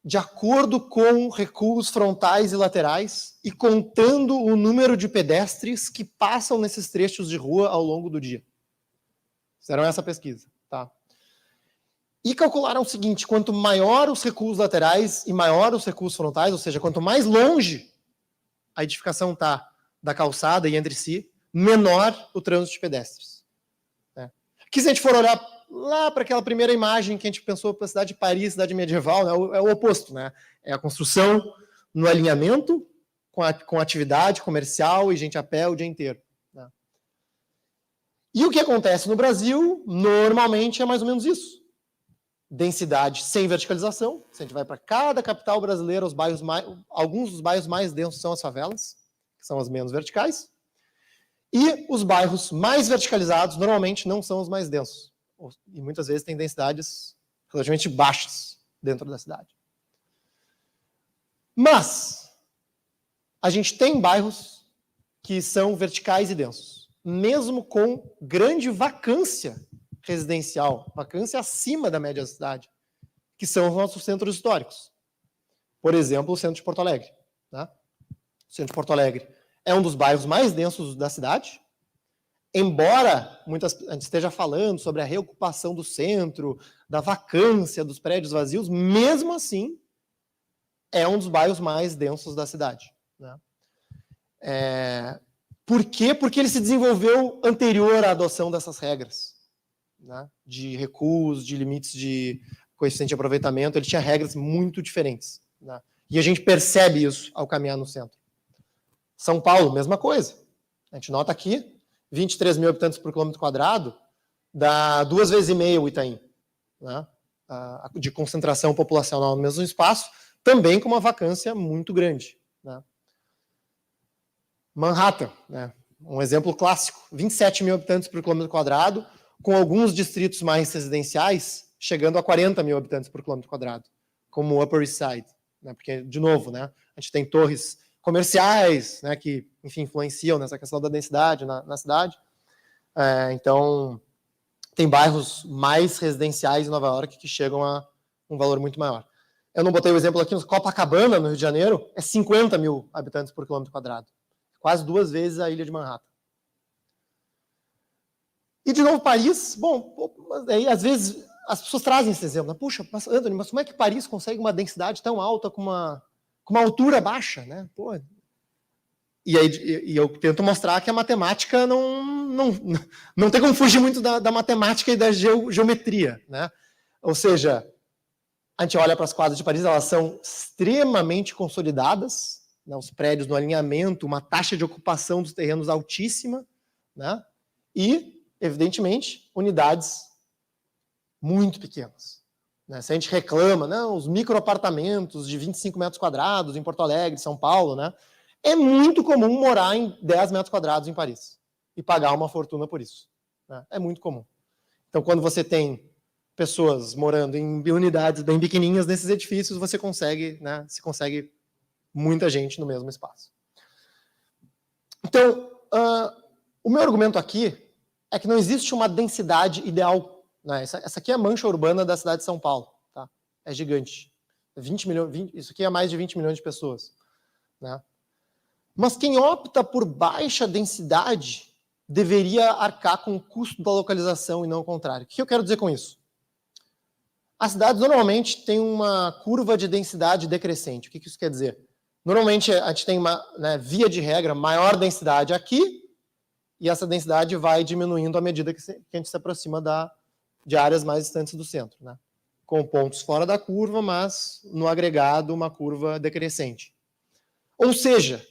de acordo com recuos frontais e laterais e contando o número de pedestres que passam nesses trechos de rua ao longo do dia. Fizeram essa pesquisa, tá? E calcularam o seguinte: quanto maior os recuos laterais e maior os recuos frontais, ou seja, quanto mais longe a edificação está da calçada e entre si, menor o trânsito de pedestres. Né? Que se a gente for olhar lá para aquela primeira imagem que a gente pensou para a cidade de Paris, cidade medieval, né, é o oposto, né? É a construção no alinhamento com a atividade comercial e gente a pé o dia inteiro. Né? E o que acontece no Brasil, normalmente, é mais ou menos isso. Densidade sem verticalização. Se a gente vai para cada capital brasileira, alguns dos bairros mais densos são as favelas, que são as menos verticais. E os bairros mais verticalizados, normalmente, não são os mais densos. E muitas vezes têm densidades relativamente baixas dentro da cidade. Mas a gente tem bairros que são verticais e densos, mesmo com grande vacância residencial, vacância acima da média da cidade, que são os nossos centros históricos. Por exemplo, o centro de Porto Alegre. Né? O centro de Porto Alegre é um dos bairros mais densos da cidade, embora a gente esteja falando sobre a reocupação do centro, da vacância dos prédios vazios, mesmo assim, é um dos bairros mais densos da cidade. Né? Por quê? Porque ele se desenvolveu anterior à adoção dessas regras. Né, de recuos, de limites de coeficiente de aproveitamento, ele tinha regras muito diferentes. Né, e a gente percebe isso ao caminhar no centro. São Paulo, mesma coisa. A gente nota aqui, 23 mil habitantes por quilômetro quadrado, dá 2,5 vezes o Itaim, né, de concentração populacional no mesmo espaço, também com uma vacância muito grande. Né. Manhattan, né, um exemplo clássico, 27 mil habitantes por quilômetro quadrado, com alguns distritos mais residenciais chegando a 40 mil habitantes por quilômetro quadrado, como o Upper East Side. Né? Porque, de novo, né, a gente tem torres comerciais, né, que, enfim, influenciam nessa questão da densidade na cidade. Então, Tem bairros mais residenciais em Nova York que chegam a um valor muito maior. Eu não botei o exemplo aqui, Copacabana, no Rio de Janeiro, é 50 mil habitantes por quilômetro quadrado. Quase 2 vezes a ilha de Manhattan. E, de novo, Paris, bom, aí, às vezes as pessoas trazem esse exemplo. Né? Puxa, Anthony, mas como é que Paris consegue uma densidade tão alta com uma altura baixa? Né? Pô. E aí eu tento mostrar que a matemática não tem como fugir muito da matemática e da geometria. Né? Ou seja, a gente olha para as quadras de Paris, elas são extremamente consolidadas, né? Os prédios no alinhamento, uma taxa de ocupação dos terrenos altíssima, né? E, evidentemente, unidades muito pequenas. Né? Se a gente reclama, não, os microapartamentos de 25 metros quadrados em Porto Alegre, São Paulo, né? É muito comum morar em 10 metros quadrados em Paris e pagar uma fortuna por isso. Né? É muito comum. Então, quando você tem pessoas morando em unidades bem pequenininhas nesses edifícios, você consegue, né? Se consegue muita gente no mesmo espaço. Então, o meu argumento aqui é que não existe uma densidade ideal. Né? Essa aqui é a mancha urbana da cidade de São Paulo. Tá? É gigante. 20 milhões, isso aqui é mais de 20 milhões de pessoas. Né? Mas quem opta por baixa densidade deveria arcar com o custo da localização e não o contrário. O que eu quero dizer com isso? As cidades normalmente têm uma curva de densidade decrescente. O que isso quer dizer? Normalmente a gente tem uma, né, via de regra, maior densidade aqui, e essa densidade vai diminuindo à medida que a gente se aproxima de áreas mais distantes do centro. Né? Com pontos fora da curva, mas no agregado uma curva decrescente. Ou seja,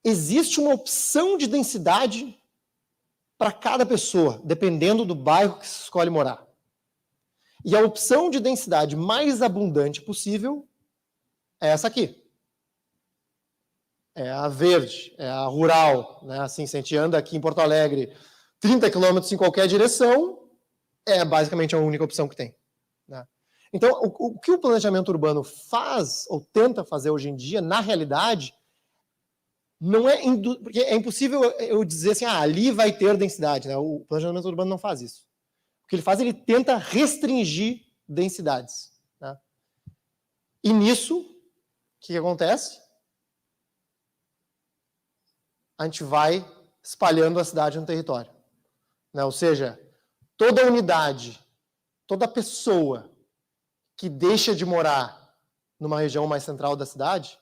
existe uma opção de densidade para cada pessoa, dependendo do bairro que se escolhe morar. E a opção de densidade mais abundante possível é essa aqui. É a verde, é a rural. Né? Assim, se a gente anda aqui em Porto Alegre 30 quilômetros em qualquer direção, é basicamente a única opção que tem. Né? Então, o que o planejamento urbano faz, ou tenta fazer hoje em dia, na realidade, não é... Porque é impossível eu dizer assim, ali vai ter densidade. Né? O planejamento urbano não faz isso. O que ele faz, ele tenta restringir densidades. Né? E nisso, o que acontece? A gente vai espalhando a cidade no território. Né? Ou seja, toda unidade, toda pessoa que deixa de morar numa região mais central da cidade,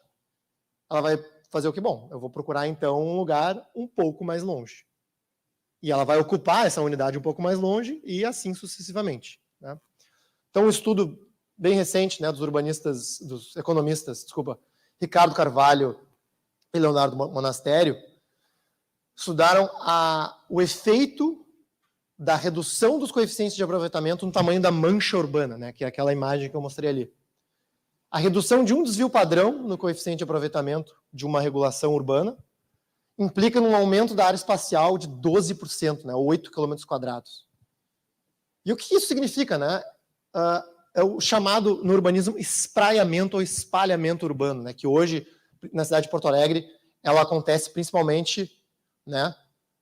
ela vai fazer o que? Bom, eu vou procurar, então, um lugar um pouco mais longe. E ela vai ocupar essa unidade um pouco mais longe e assim sucessivamente. Né? Então, um estudo bem recente, né, dos economistas, Ricardo Carvalho e Leonardo Monastério, estudaram o efeito da redução dos coeficientes de aproveitamento no tamanho da mancha urbana, né, que é aquela imagem que eu mostrei ali. A redução de um desvio padrão no coeficiente de aproveitamento de uma regulação urbana implica num aumento da área espacial de 12%, né, 8 km². E o que isso significa? Né? É o chamado, no urbanismo, espraiamento ou espalhamento urbano, né, que hoje, na cidade de Porto Alegre, ela acontece principalmente, né,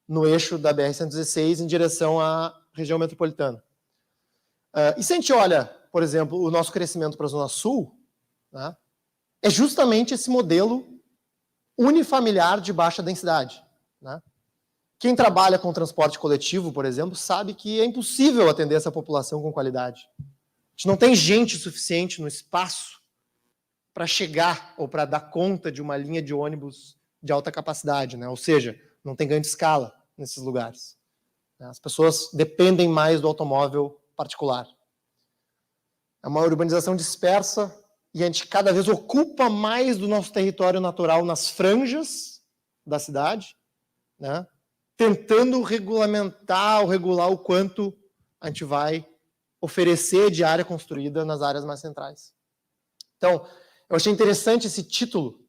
no eixo da BR-116 em direção à região metropolitana. E se a gente olha, por exemplo, o nosso crescimento para a Zona Sul, né, é justamente esse modelo unifamiliar de baixa densidade. Né? Quem trabalha com transporte coletivo, por exemplo, sabe que é impossível atender essa população com qualidade. A gente não tem gente suficiente no espaço para chegar ou para dar conta de uma linha de ônibus de alta capacidade, né? Ou seja, não tem ganho de escala nesses lugares. As pessoas dependem mais do automóvel particular. É uma urbanização dispersa e a gente cada vez ocupa mais do nosso território natural nas franjas da cidade, né? Tentando regulamentar ou regular o quanto a gente vai oferecer de área construída nas áreas mais centrais. Então, eu achei interessante esse título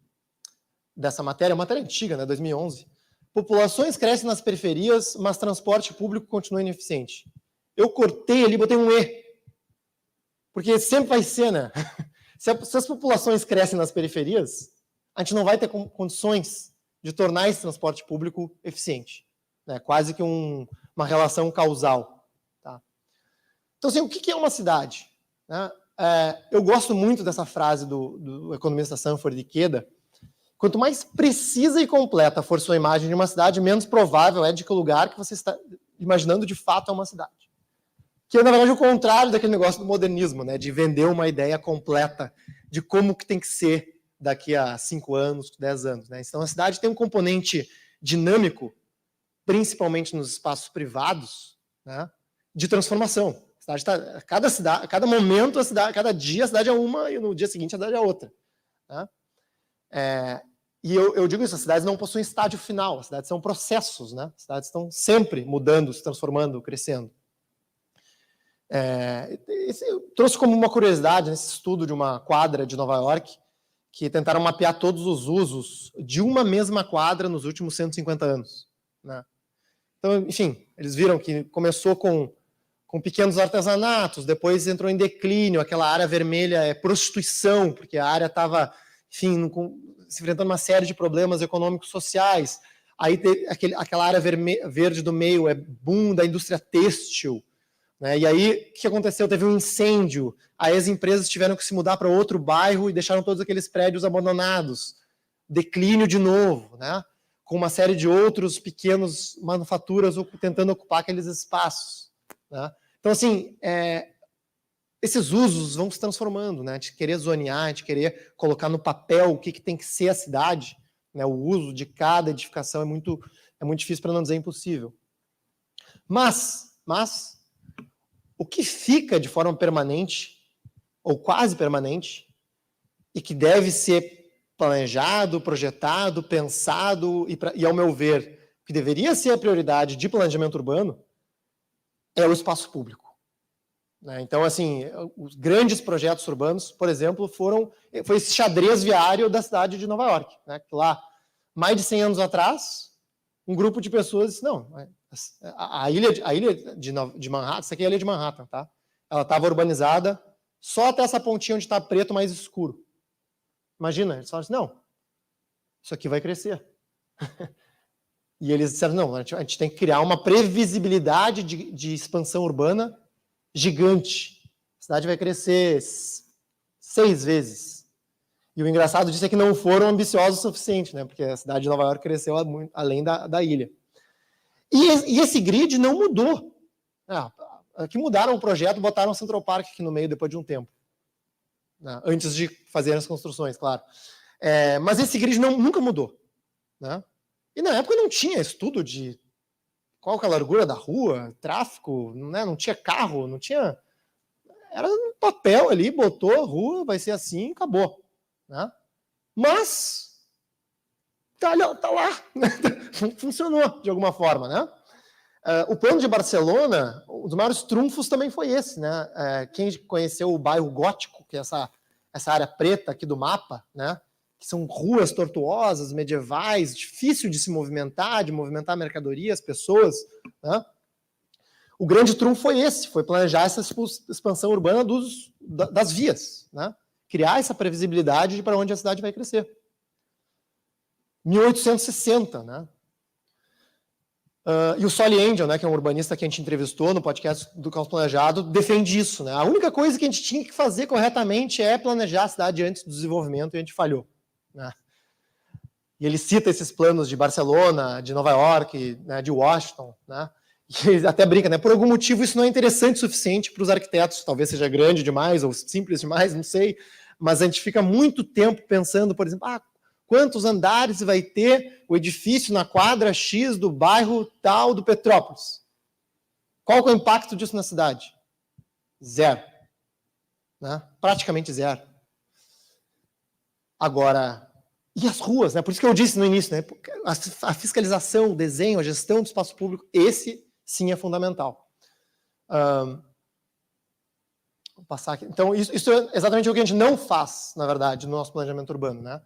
dessa matéria, uma matéria antiga, né, 2011. Populações crescem nas periferias, mas transporte público continua ineficiente. Eu cortei ali, botei um E, porque sempre vai ser, né? Se as populações crescem nas periferias, a gente não vai ter condições de tornar esse transporte público eficiente. Né? Quase que uma relação causal. Então, assim, o que é uma cidade? Né? Eu gosto muito dessa frase do economista Sanford Ikeda. Quanto mais precisa e completa for sua imagem de uma cidade, menos provável é de que o lugar que você está imaginando de fato é uma cidade. Que é, na verdade, o contrário daquele negócio do modernismo, né? De vender uma ideia completa de como que tem que ser daqui a 5 anos, 10 anos. Né? Então, a cidade tem um componente dinâmico, principalmente nos espaços privados, né? De transformação. A cidade cada momento, cada dia a cidade é uma e no dia seguinte a cidade é outra. Né? E eu digo isso, as cidades não possuem estádio final, as cidades são processos, né? As cidades estão sempre mudando, se transformando, crescendo. Eu trouxe como uma curiosidade nesse estudo de uma quadra de Nova York, que tentaram mapear todos os usos de uma mesma quadra nos últimos 150 anos. Né? Então, enfim, eles viram que começou com pequenos artesanatos, depois entrou em declínio, aquela área vermelha é prostituição, porque a área estava, enfim, se enfrentando uma série de problemas econômicos sociais. Aí aquela área verde do meio é boom da indústria têxtil. Né? E aí, o que aconteceu? Teve um incêndio, aí as empresas tiveram que se mudar para outro bairro e deixaram todos aqueles prédios abandonados. Declínio de novo, né? Com uma série de outros pequenos manufaturas tentando ocupar aqueles espaços. Né? Então, assim, esses usos vão se transformando, né? De querer zonear, de querer colocar no papel o que tem que ser a cidade. Né? O uso de cada edificação é muito difícil, para não dizer impossível. Mas o que fica de forma permanente, ou quase permanente, e que deve ser planejado, projetado, pensado, e ao meu ver, que deveria ser a prioridade de planejamento urbano, é o espaço público. Né? Então, assim, os grandes projetos urbanos, por exemplo, foi esse xadrez viário da cidade de Nova York. Né? Que lá, mais de 100 anos atrás, um grupo de pessoas disse, não, a ilha de Manhattan, isso aqui é a ilha de Manhattan, tá? Ela estava urbanizada só até essa pontinha onde está preto mais escuro. Imagina, eles falaram assim, não, isso aqui vai crescer. E eles disseram, não, a gente tem que criar uma previsibilidade de expansão urbana gigante. A cidade vai crescer 6 vezes. E o engraçado disso é que não foram ambiciosos o suficiente, né? Porque a cidade de Nova York cresceu além da ilha. E esse grid não mudou. Que mudaram o projeto, botaram o Central Park aqui no meio depois de um tempo. Né? Antes de fazer as construções, claro. Mas esse grid nunca mudou. Né? E na época não tinha estudo de qual que é a largura da rua, tráfego, né? Não tinha carro, não tinha... Era um papel ali, botou, rua, vai ser assim, acabou. Né? Mas tá lá, funcionou de alguma forma, né? O plano de Barcelona, um dos maiores trunfos também foi esse, né? Quem conheceu o bairro Gótico, que é essa área preta aqui do mapa, né? Que são ruas tortuosas, medievais, difícil de se movimentar, de movimentar mercadorias, pessoas, né? O grande trunfo foi esse, foi planejar essa expansão urbana das vias, né? Criar essa previsibilidade de para onde a cidade vai crescer. 1860, né? E o Solly Angel, né, que é um urbanista que a gente entrevistou no podcast do Caos Planejado, defende isso. Né? A única coisa que a gente tinha que fazer corretamente é planejar a cidade antes do desenvolvimento, e a gente falhou. Né? E ele cita esses planos de Barcelona, de Nova York, né, de Washington. Né? E ele até brinca, né? Por algum motivo isso não é interessante o suficiente para os arquitetos. Talvez seja grande demais ou simples demais, não sei. Mas a gente fica muito tempo pensando, por exemplo, quantos andares vai ter o edifício na quadra X do bairro tal do Petrópolis? Qual que é o impacto disso na cidade? 0. Né? Praticamente 0. Agora, e as ruas? Né? Por isso que eu disse no início, né? A fiscalização, o desenho, a gestão do espaço público, esse sim é fundamental. Vou passar aqui. Então, isso é exatamente o que a gente não faz, na verdade, no nosso planejamento urbano, né?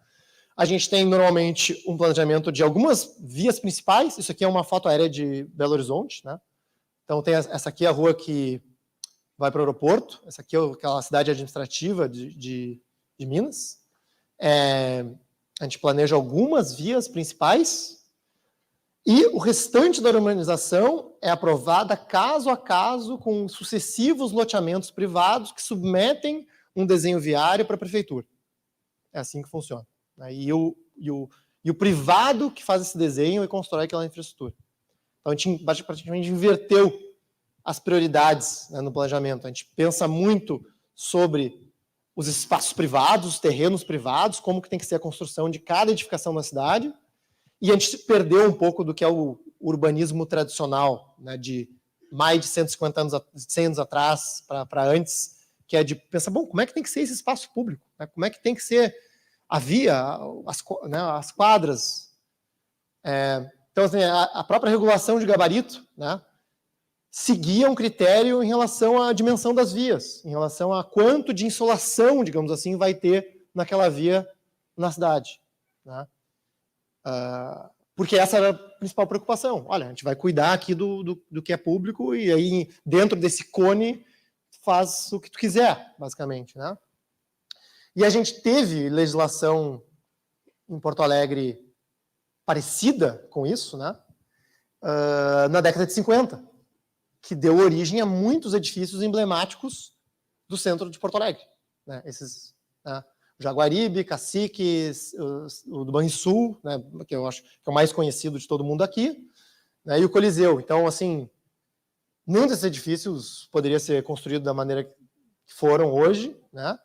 A gente tem, normalmente, um planejamento de algumas vias principais. Isso aqui é uma foto aérea de Belo Horizonte, né? Então, tem essa aqui é a rua que vai para o aeroporto. Essa aqui é aquela cidade administrativa de Minas. A gente planeja algumas vias principais. E o restante da urbanização é aprovada caso a caso com sucessivos loteamentos privados que submetem um desenho viário para a prefeitura. É assim que funciona. E o privado que faz esse desenho e constrói aquela infraestrutura. Então, a gente praticamente inverteu as prioridades, né, no planejamento. A gente pensa muito sobre os espaços privados, os terrenos privados, como que tem que ser a construção de cada edificação na cidade, e a gente perdeu um pouco do que é o urbanismo tradicional, né, de mais de 150 anos, 100 anos atrás para antes, que é de pensar, bom, como é que tem que ser esse espaço público? Né? Como é que tem que ser a via, as quadras? Então, assim, a própria regulação de gabarito, né, seguia um critério em relação à dimensão das vias, em relação a quanto de insolação, digamos assim, vai ter naquela via na cidade. Né? Porque essa era a principal preocupação. Olha, a gente vai cuidar aqui do que é público e aí dentro desse cone faz o que tu quiser, basicamente. Né? E a gente teve legislação em Porto Alegre parecida com isso, né? Na década de 50, que deu origem a muitos edifícios emblemáticos do centro de Porto Alegre. Né? Esses, né? Jaguaribe, Caciques, o do Banrisul, né? Que eu acho que é o mais conhecido de todo mundo aqui, né? E o Coliseu. Então, assim, nenhum desses edifícios poderia ser construído da maneira que foram hoje, né?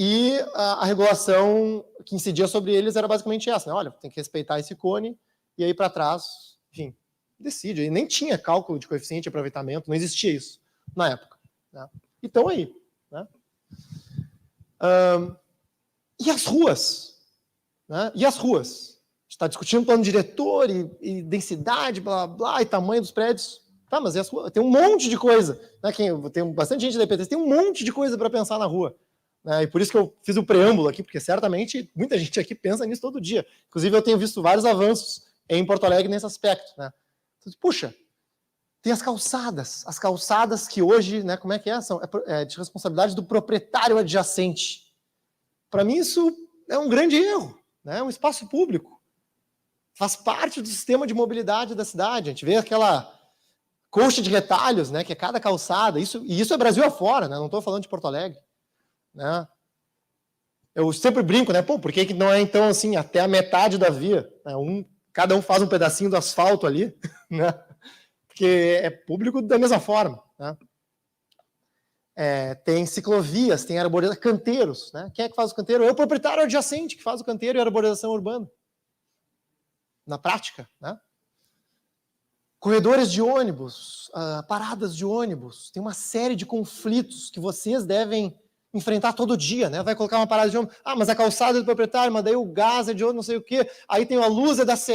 E a regulação que incidia sobre eles era basicamente essa, né? Olha, tem que respeitar esse cone, e aí para trás, enfim, decide. E nem tinha cálculo de coeficiente de aproveitamento, não existia isso na época. Né? Então aí. Né? E as ruas? Né? E as ruas? A gente está discutindo plano diretor e densidade, blá, blá, blá, e tamanho dos prédios. Tá, mas e as ruas? Tem um monte de coisa. Né? Tem bastante gente da EPT, tem um monte de coisa para pensar na rua. Né? E por isso que eu fiz o preâmbulo aqui, porque certamente muita gente aqui pensa nisso todo dia. Inclusive, eu tenho visto vários avanços em Porto Alegre nesse aspecto. Né? Puxa, tem as calçadas que hoje, né, como é que é? É de responsabilidade do proprietário adjacente. Para mim, isso é um grande erro, né? É um espaço público. Faz parte do sistema de mobilidade da cidade. A gente vê aquela coxa de retalhos, né, que é cada calçada. E isso é Brasil afora, né? Não estou falando de Porto Alegre. Né? Eu sempre brinco, né? Pô, por que não é, então, assim, até a metade da via? Né? Cada um faz um pedacinho do asfalto ali, né? Porque é público da mesma forma. Né? Tem ciclovias, tem arborização, canteiros. Né? Quem é que faz o canteiro? É o proprietário adjacente que faz o canteiro e a arborização urbana. Na prática. Né? Corredores de ônibus, paradas de ônibus. Tem uma série de conflitos que vocês devem enfrentar todo dia, né? Vai colocar uma parada de ônibus, mas a calçada é do proprietário, mas daí o gás é de ônibus, não sei o quê, aí tem a luz é da CE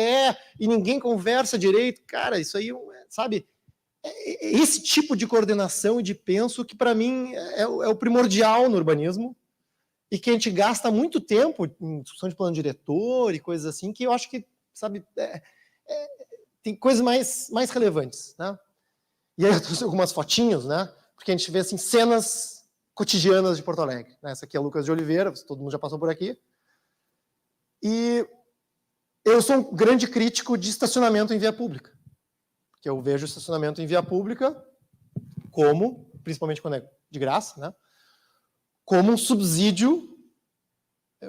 e ninguém conversa direito. Cara, isso aí, sabe, esse tipo de coordenação e de penso que para mim é o primordial no urbanismo e que a gente gasta muito tempo em discussão de plano diretor e coisas assim, que eu acho que, sabe, tem coisas mais relevantes, né? E aí eu trouxe algumas fotinhos, né? Porque a gente vê, assim, cenas cotidianas de Porto Alegre. Essa aqui é Lucas de Oliveira, todo mundo já passou por aqui. E eu sou um grande crítico de estacionamento em via pública. Porque eu vejo estacionamento em via pública como, principalmente quando é de graça, né, como um subsídio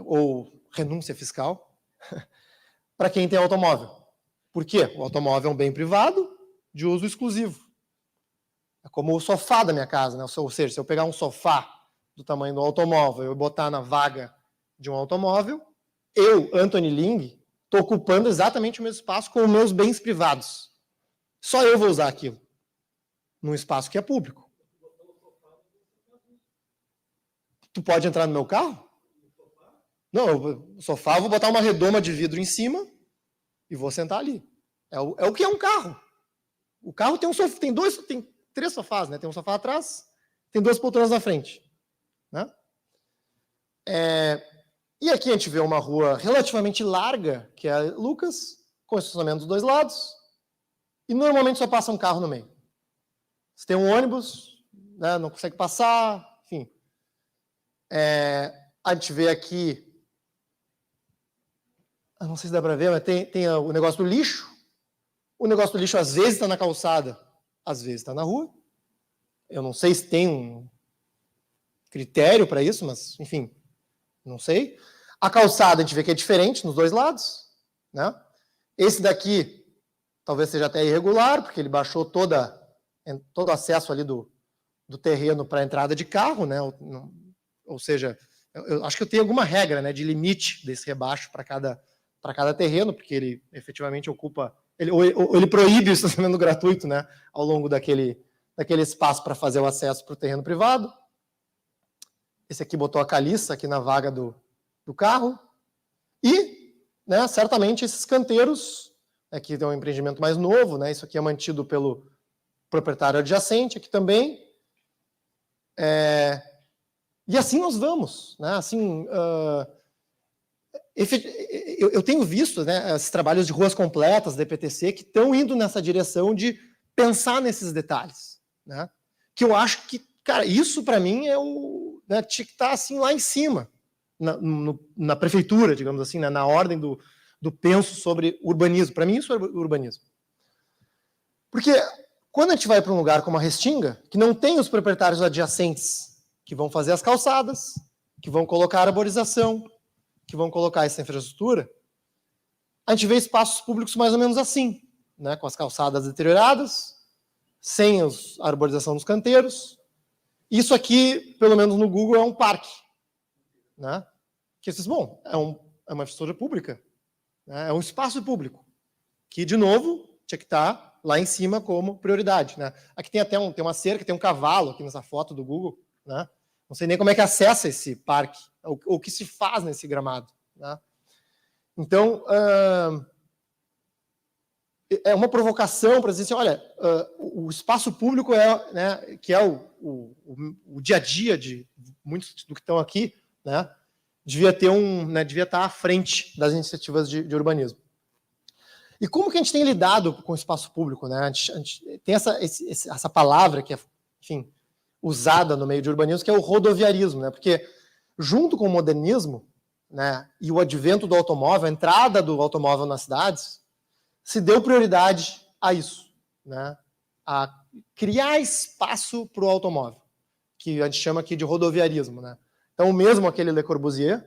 ou renúncia fiscal para quem tem automóvel. Por quê? O automóvel é um bem privado de uso exclusivo. É como o sofá da minha casa, né? Ou seja, se eu pegar um sofá do tamanho do automóvel e botar na vaga de um automóvel, eu, Anthony Ling, estou ocupando exatamente o mesmo espaço com os meus bens privados. Só eu vou usar aquilo. Num espaço que é público. Tu pode entrar no meu carro? Não, o sofá eu vou botar uma redoma de vidro em cima e vou sentar ali. É o que é um carro. O carro tem um sofá, tem 3 sofás, né? Tem um sofá atrás, tem 2 poltronas na frente. Né? E aqui a gente vê uma rua relativamente larga, que é a Lucas, com estacionamento dos 2 lados, e normalmente só passa um carro no meio. Se tem um ônibus, né, não consegue passar, enfim. A gente vê aqui, eu não sei se dá para ver, mas tem o negócio do lixo. O negócio do lixo às vezes está na calçada, às vezes está na rua. Eu não sei se tem um critério para isso, mas, enfim, não sei. A calçada a gente vê que é diferente nos dois lados, né? Esse daqui talvez seja até irregular, porque ele baixou todo o acesso ali do terreno para a entrada de carro, né? Ou seja, eu acho que eu tenho alguma regra, né, de limite desse rebaixo para cada terreno, porque ele efetivamente ocupa, ou ele proíbe o estacionamento gratuito, né, ao longo daquele espaço para fazer o acesso para o terreno privado. Esse aqui botou a caliça aqui na vaga do carro. E, né, certamente esses canteiros, aqui tem um empreendimento mais novo, né, isso aqui é mantido pelo proprietário adjacente, aqui também. E assim nós vamos, né, assim, eu tenho visto, né, esses trabalhos de ruas completas da EPTC que estão indo nessa direção de pensar nesses detalhes, né, que eu acho que, cara, isso para mim é né, tinha que estar assim lá em cima, na prefeitura, digamos assim, né, na ordem do penso sobre urbanismo. Para mim isso é urbanismo. Porque quando a gente vai para um lugar como a Restinga, que não tem os proprietários adjacentes que vão fazer as calçadas, que vão colocar a arborização, que vão colocar essa infraestrutura, a gente vê espaços públicos mais ou menos assim, né, com as calçadas deterioradas, sem a arborização dos canteiros. Isso aqui, pelo menos no Google, é um parque, né? Que vocês, bom, é uma infraestrutura pública, né? É um espaço público, que, de novo, tinha que estar lá em cima como prioridade, né? Aqui tem até tem uma cerca, tem um cavalo aqui nessa foto do Google, né? Não sei nem como é que acessa esse parque, o que se faz nesse gramado, né? Então, é uma provocação para dizer assim, olha, o espaço público né, que é o dia a dia de muitos do que estão aqui, né, devia estar à frente das iniciativas de urbanismo. E como que a gente tem lidado com o espaço público, né? A gente tem essa palavra que é, enfim, usada no meio de urbanismo, que é o rodoviarismo, né? Porque junto com o modernismo, né, e o advento do automóvel, a entrada do automóvel nas cidades, se deu prioridade a isso, né? A criar espaço para o automóvel, que a gente chama aqui de rodoviarismo, né? Então, mesmo aquele Le Corbusier,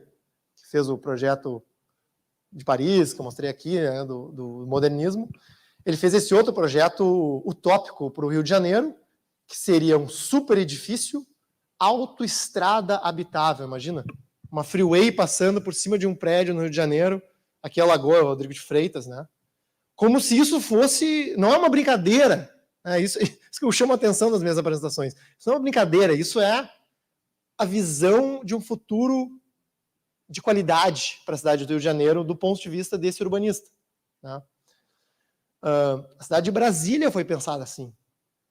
que fez o projeto de Paris, que eu mostrei aqui, né, do modernismo, ele fez esse outro projeto utópico para o Rio de Janeiro, que seria um super edifício, autoestrada habitável, imagina? Uma freeway passando por cima de um prédio no Rio de Janeiro, aqui é a Lagoa Rodrigo de Freitas, né? Como se isso fosse, não é uma brincadeira, né? Isso que eu chamo a atenção das minhas apresentações. Isso não é uma brincadeira, isso é a visão de um futuro de qualidade para a cidade do Rio de Janeiro do ponto de vista desse urbanista, né? A cidade de Brasília foi pensada assim,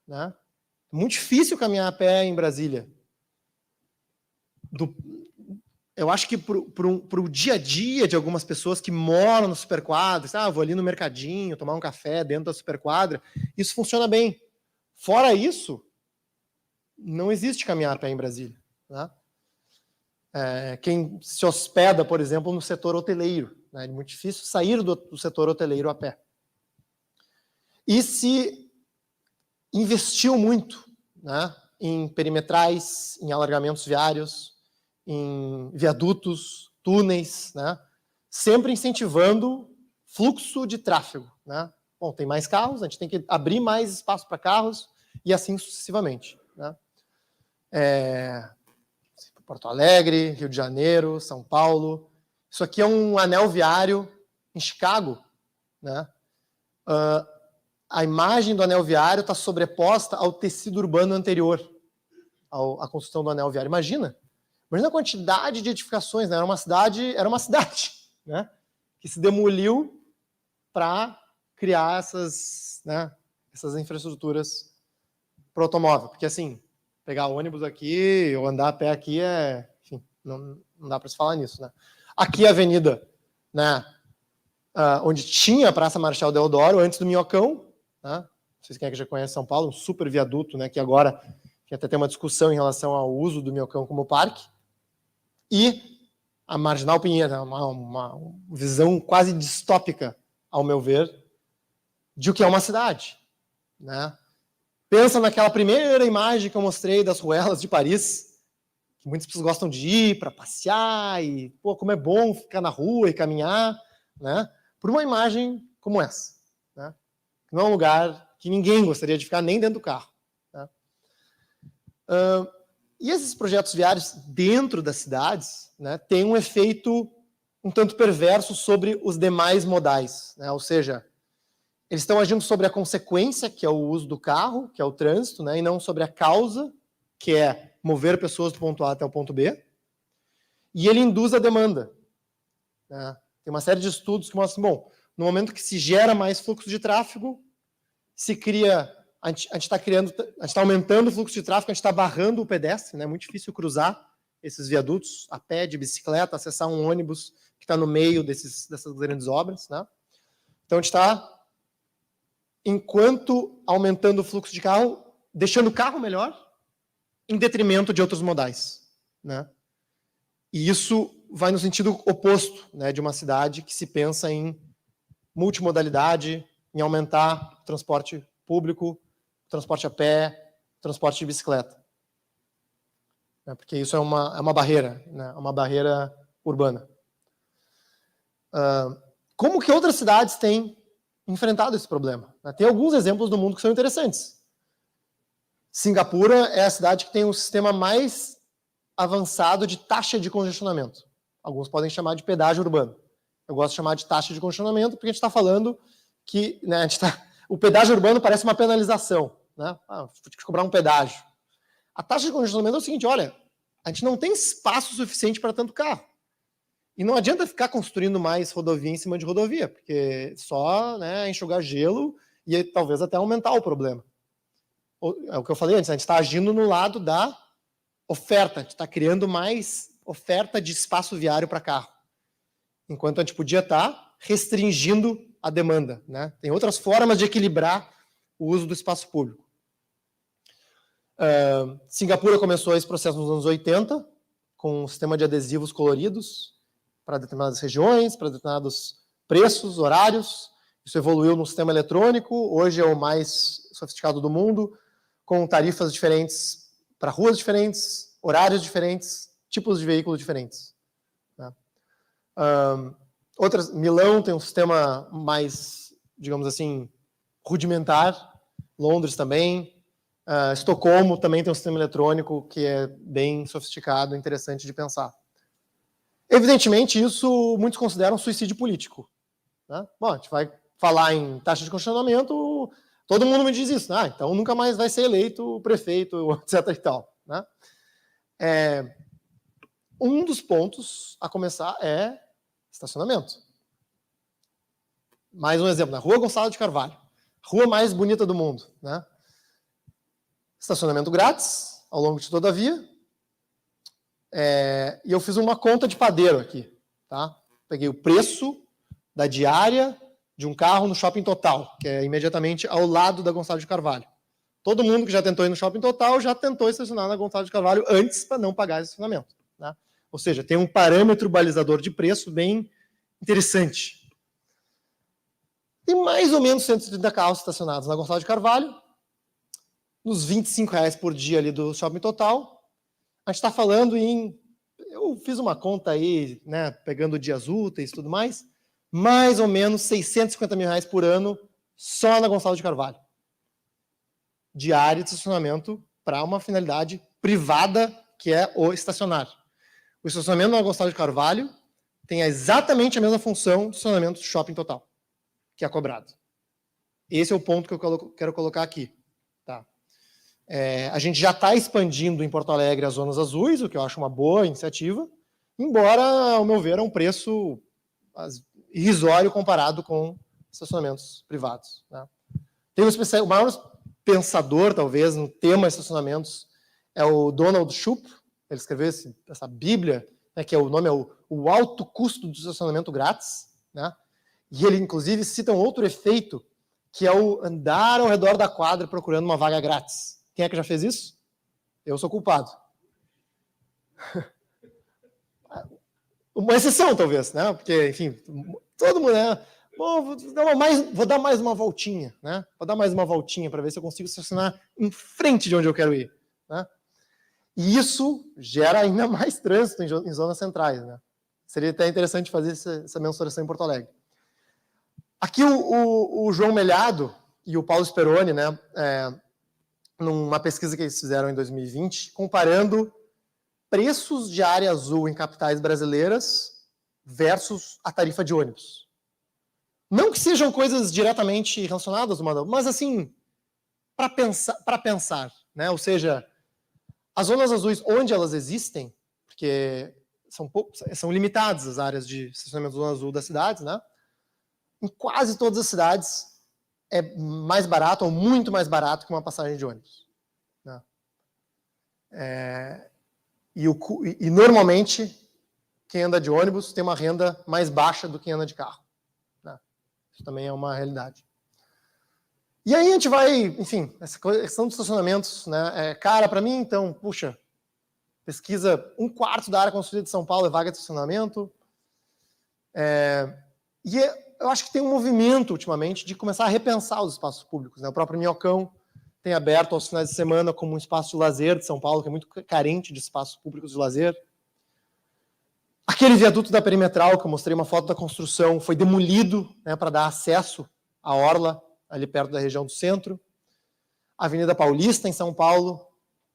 né? Muito difícil caminhar a pé em Brasília. Eu acho que para o dia a dia de algumas pessoas que moram no superquadra, vou ali no mercadinho, tomar um café dentro da superquadra, isso funciona bem. Fora isso, não existe caminhar a pé em Brasília, né? Quem se hospeda, por exemplo, no setor hoteleiro, né? É muito difícil sair do setor hoteleiro a pé. E se investiu muito, né, em perimetrais, em alargamentos viários, em viadutos, túneis, né, sempre incentivando fluxo de tráfego, né? Bom, tem mais carros, a gente tem que abrir mais espaço para carros e assim sucessivamente, né? Porto Alegre, Rio de Janeiro, São Paulo. Isso aqui é um anel viário em Chicago, né? A imagem do anel viário está sobreposta ao tecido urbano anterior à construção do anel viário. Imagina a quantidade de edificações, né? Era uma cidade, né, que se demoliu para criar essas infraestruturas para o automóvel. Porque, assim, pegar ônibus aqui ou andar a pé aqui enfim, não dá para se falar nisso, né? Aqui a avenida, né, onde tinha a Praça Marechal Deodoro, antes do Minhocão, né? Não sei se quem é que já conhece São Paulo, um super viaduto, né, que agora até tem uma discussão em relação ao uso do Minhocão como parque. E a Marginal Pinheiro, uma visão quase distópica, ao meu ver, de o que é uma cidade, né? Pensa naquela primeira imagem que eu mostrei das ruelas de Paris, que muitas pessoas gostam de ir para passear e, pô, como é bom ficar na rua e caminhar, né? Por uma imagem como essa, né? Não é um lugar que ninguém gostaria de ficar nem dentro do carro, né? E esses projetos viários dentro das cidades, né, têm um efeito um tanto perverso sobre os demais modais, né? Ou seja, eles estão agindo sobre a consequência, que é o uso do carro, que é o trânsito, né, e não sobre a causa, que é mover pessoas do ponto A até o ponto B. E ele induz a demanda, né? Tem uma série de estudos que mostram, bom, no momento que se gera mais fluxo de tráfego, se cria, a gente está aumentando o fluxo de tráfego, a gente está barrando o pedestre, né? É muito difícil cruzar esses viadutos a pé, de bicicleta, acessar um ônibus que está no meio dessas grandes obras, né? Então a gente está, enquanto aumentando o fluxo de carro, deixando o carro melhor, em detrimento de outros modais, né? E isso vai no sentido oposto, né, de uma cidade que se pensa em multimodalidade, em aumentar o transporte público, transporte a pé, transporte de bicicleta. Porque isso é uma barreira, né, uma barreira urbana. Como que outras cidades têm enfrentado esse problema? Tem alguns exemplos do mundo que são interessantes. Singapura é a cidade que tem o sistema mais avançado de taxa de congestionamento. Alguns podem chamar de pedágio urbano. Eu gosto de chamar de taxa de congestionamento porque a gente está falando que, né, o pedágio urbano parece uma penalização, né? Vou ter que cobrar um pedágio. A taxa de congestionamento é o seguinte, olha, a gente não tem espaço suficiente para tanto carro. E não adianta ficar construindo mais rodovia em cima de rodovia, porque só, né, enxugar gelo e talvez até aumentar o problema. É o que eu falei antes, a gente está agindo no lado da oferta, a gente está criando mais oferta de espaço viário para carro, enquanto a gente podia estar restringindo a demanda, né? Tem outras formas de equilibrar o uso do espaço público. Singapura começou esse processo nos anos 80, com um sistema de adesivos coloridos para determinadas regiões, para determinados preços, horários. Isso evoluiu no sistema eletrônico, hoje é o mais sofisticado do mundo, com tarifas diferentes para ruas diferentes, horários diferentes, tipos de veículos diferentes, né? Milão tem um sistema mais, digamos assim, rudimentar. Londres também. Estocolmo também tem um sistema eletrônico que é bem sofisticado, interessante de pensar. Evidentemente, isso muitos consideram suicídio político, né? Bom, a gente vai falar em taxa de congestionamento, todo mundo me diz isso, né? Então nunca mais vai ser eleito prefeito, etc. e tal, né? Um dos pontos a começar é estacionamento. Mais um exemplo, na Rua Gonçalo de Carvalho, rua mais bonita do mundo, né? Estacionamento grátis ao longo de toda a via. E eu fiz uma conta de padeiro aqui, tá? Peguei o preço da diária de um carro no Shopping Total, que é imediatamente ao lado da Gonçalo de Carvalho. Todo mundo que já tentou ir no Shopping Total já tentou estacionar na Gonçalo de Carvalho antes para não pagar esse estacionamento, né? Ou seja, tem um parâmetro balizador de preço bem interessante. Tem mais ou menos 130 carros estacionados na Gonçalo de Carvalho, nos R$25 por dia ali do Shopping Total. A gente está falando em... Eu fiz uma conta aí, né, pegando dias úteis e tudo mais, mais ou menos R$650 mil por ano só na Gonçalo de Carvalho. Diária de estacionamento para uma finalidade privada, que é o estacionar. O estacionamento na Gonçalo de Carvalho tem exatamente a mesma função do estacionamento do Shopping Total, que é cobrado. Esse é o ponto que eu quero colocar aqui, tá? A gente já está expandindo em Porto Alegre as zonas azuis, o que eu acho uma boa iniciativa, embora, ao meu ver, é um preço irrisório comparado com estacionamentos privados, né? Tem o maior pensador, talvez, no tema estacionamentos é o Donald Shoup. Ele escreveu essa bíblia, né, que o nome é o alto custo do estacionamento grátis, né? E ele, inclusive, cita um outro efeito, que é o andar ao redor da quadra procurando uma vaga grátis. Quem é que já fez isso? Eu sou culpado. Uma exceção, talvez, né? Porque, enfim, todo mundo, né? Vou dar mais uma voltinha, né? Vou dar mais uma voltinha para ver se eu consigo estacionar em frente de onde eu quero ir, né? E isso gera ainda mais trânsito em zonas centrais, né? Seria até interessante fazer essa mensuração em Porto Alegre. Aqui o João Melhado e o Paulo Speroni, né, numa pesquisa que eles fizeram em 2020, comparando preços de área azul em capitais brasileiras versus a tarifa de ônibus. Não que sejam coisas diretamente relacionadas uma da outra, mas assim, para pensar, né? Ou seja, as zonas azuis, onde elas existem, porque são limitadas as áreas de estacionamento da zona azul das cidades, né? Em quase todas as cidades é mais barato ou muito mais barato que uma passagem de ônibus, né? E normalmente quem anda de ônibus tem uma renda mais baixa do que quem anda de carro, né? Isso também é uma realidade. E aí a gente vai, enfim, essa questão dos estacionamentos, né? Cara, para mim, então, puxa, pesquisa, 1/4 da área construída de São Paulo é vaga de estacionamento. Eu acho que tem um movimento, ultimamente, de começar a repensar os espaços públicos, né? O próprio Minhocão tem aberto aos finais de semana como um espaço de lazer de São Paulo, que é muito carente de espaços públicos de lazer. Aquele viaduto da Perimetral, que eu mostrei uma foto da construção, foi demolido, né, para dar acesso à orla, ali perto da região do centro. A Avenida Paulista, em São Paulo,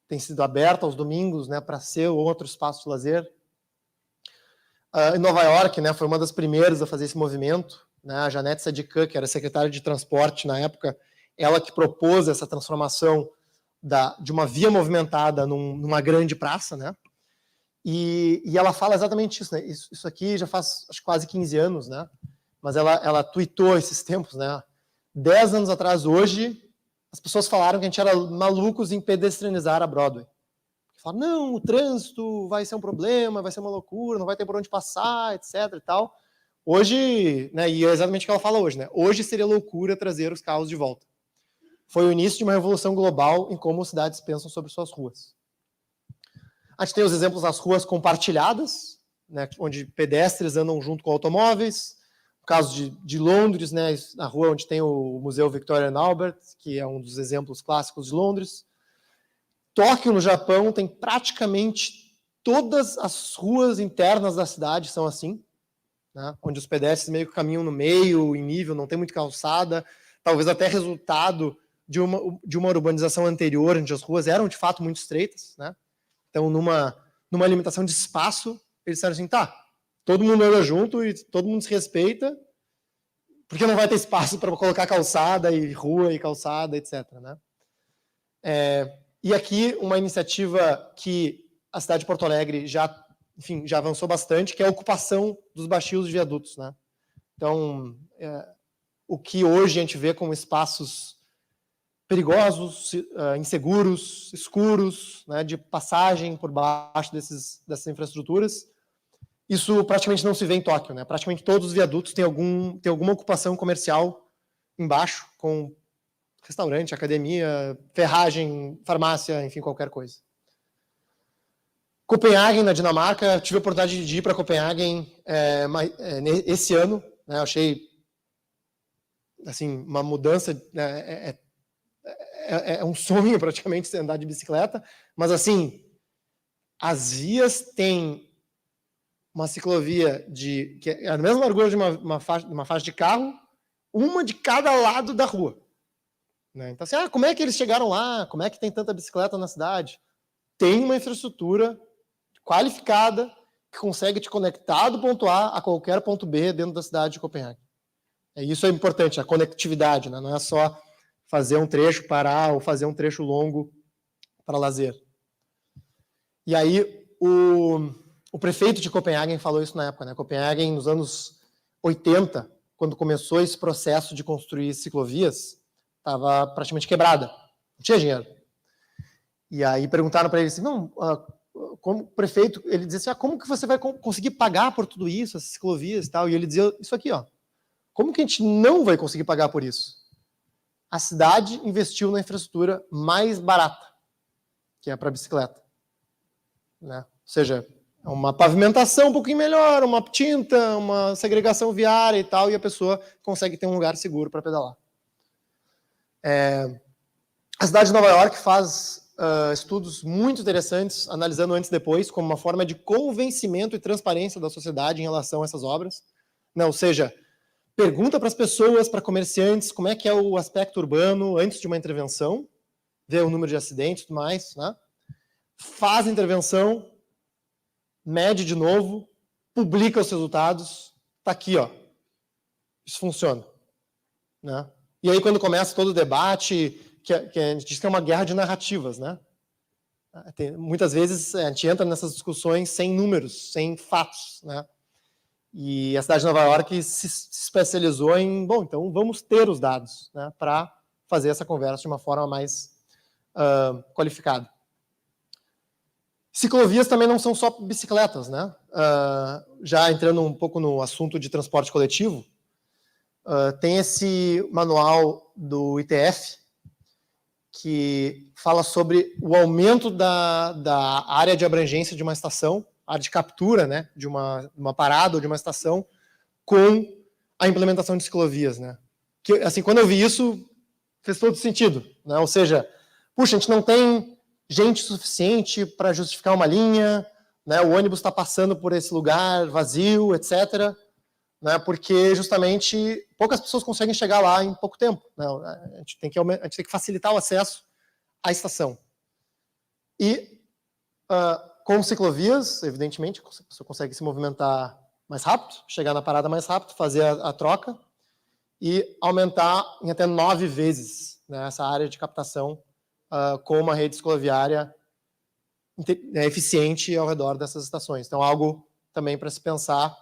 tem sido aberta aos domingos, né, para ser outro espaço de lazer. Em Nova York, né, foi uma das primeiras a fazer esse movimento, né, a Janete Sadikan, que era secretária de transporte na época, ela que propôs essa transformação de uma via movimentada numa grande praça, né, e ela fala exatamente isso, né, isso aqui já faz acho, quase 15 anos, né, mas ela tweetou esses tempos, né, 10 anos atrás, hoje, as pessoas falaram que a gente era malucos em pedestrianizar a Broadway. Falaram, não, o trânsito vai ser um problema, vai ser uma loucura, não vai ter por onde passar, etc. e tal. Hoje, né, e é exatamente o que ela fala hoje, né? Hoje seria loucura trazer os carros de volta. Foi o início de uma revolução global em como as cidades pensam sobre suas ruas. A gente tem os exemplos das ruas compartilhadas, né, onde pedestres andam junto com automóveis. No caso de Londres, né, na rua onde tem o Museu Victoria and Albert, que é um dos exemplos clássicos de Londres. Tóquio, no Japão, tem praticamente todas as ruas internas da cidade são assim, né, onde os pedestres meio que caminham no meio, em nível, não tem muito calçada, talvez até resultado de uma urbanização anterior, onde as ruas eram de fato muito estreitas, né? Então, numa limitação de espaço, eles disseram assim, tá, todo mundo anda junto e todo mundo se respeita, porque não vai ter espaço para colocar calçada e rua e calçada, etc. Né? E aqui uma iniciativa que a cidade de Porto Alegre já avançou bastante, que é a ocupação dos baixios de viadutos. Né? Então, o que hoje a gente vê como espaços perigosos, inseguros, escuros, né, de passagem por baixo dessas infraestruturas, isso praticamente não se vê em Tóquio, né? Praticamente todos os viadutos têm alguma ocupação comercial embaixo, com restaurante, academia, ferragem, farmácia, enfim, qualquer coisa. Copenhague, na Dinamarca, tive a oportunidade de ir para Copenhague esse ano, né? Eu achei assim, uma mudança, né? É um sonho praticamente andar de bicicleta, mas assim, as vias têm uma ciclovia que é a mesma largura de uma faixa de carro, uma de cada lado da rua. Né? Então, assim, como é que eles chegaram lá? Como é que tem tanta bicicleta na cidade? Tem uma infraestrutura qualificada que consegue te conectar do ponto A a qualquer ponto B dentro da cidade de Copenhague. Isso é importante, a conectividade, né? Não é só fazer um trecho, parar, ou fazer um trecho longo para lazer. E aí, o prefeito de Copenhague falou isso na época, né? Copenhague, nos anos 80, quando começou esse processo de construir ciclovias, estava praticamente quebrada, não tinha dinheiro. E aí perguntaram para ele assim, como prefeito, ele dizia assim, como que você vai conseguir pagar por tudo isso, essas ciclovias e tal? E ele dizia isso aqui, como que a gente não vai conseguir pagar por isso? A cidade investiu na infraestrutura mais barata, que é para bicicleta. Né? Ou seja, uma pavimentação um pouquinho melhor, uma tinta, uma segregação viária e tal, e a pessoa consegue ter um lugar seguro para pedalar. A cidade de Nova York faz estudos muito interessantes, analisando antes e depois, como uma forma de convencimento e transparência da sociedade em relação a essas obras. Né? Ou seja, pergunta para as pessoas, para comerciantes, como é que é o aspecto urbano antes de uma intervenção, vê o número de acidentes e tudo mais, né? Faz a intervenção, mede de novo, publica os resultados, está aqui, ó. Isso funciona. Né? E aí, quando começa todo o debate, que a gente diz que é uma guerra de narrativas, né? Muitas vezes a gente entra nessas discussões sem números, sem fatos, né? E a cidade de Nova York se especializou em, bom, então vamos ter os dados, né, para fazer essa conversa de uma forma mais qualificada. Ciclovias também não são só bicicletas, né? Já entrando um pouco no assunto de transporte coletivo, tem esse manual do ITF, que fala sobre o aumento da área de abrangência de uma estação, área de captura, né, de uma parada ou de uma estação, com a implementação de ciclovias, né? Que, assim, quando eu vi isso, fez todo sentido, né? Ou seja, puxa, a gente não tem gente suficiente para justificar uma linha, né? O ônibus está passando por esse lugar vazio, etc., né? Porque justamente poucas pessoas conseguem chegar lá em pouco tempo, né? A gente tem que facilitar o acesso à estação. E com ciclovias, evidentemente, a pessoa consegue se movimentar mais rápido, chegar na parada mais rápido, fazer a troca e aumentar em até 9 vezes, né, essa área de captação com uma rede cicloviária eficiente ao redor dessas estações. Então, algo também para se pensar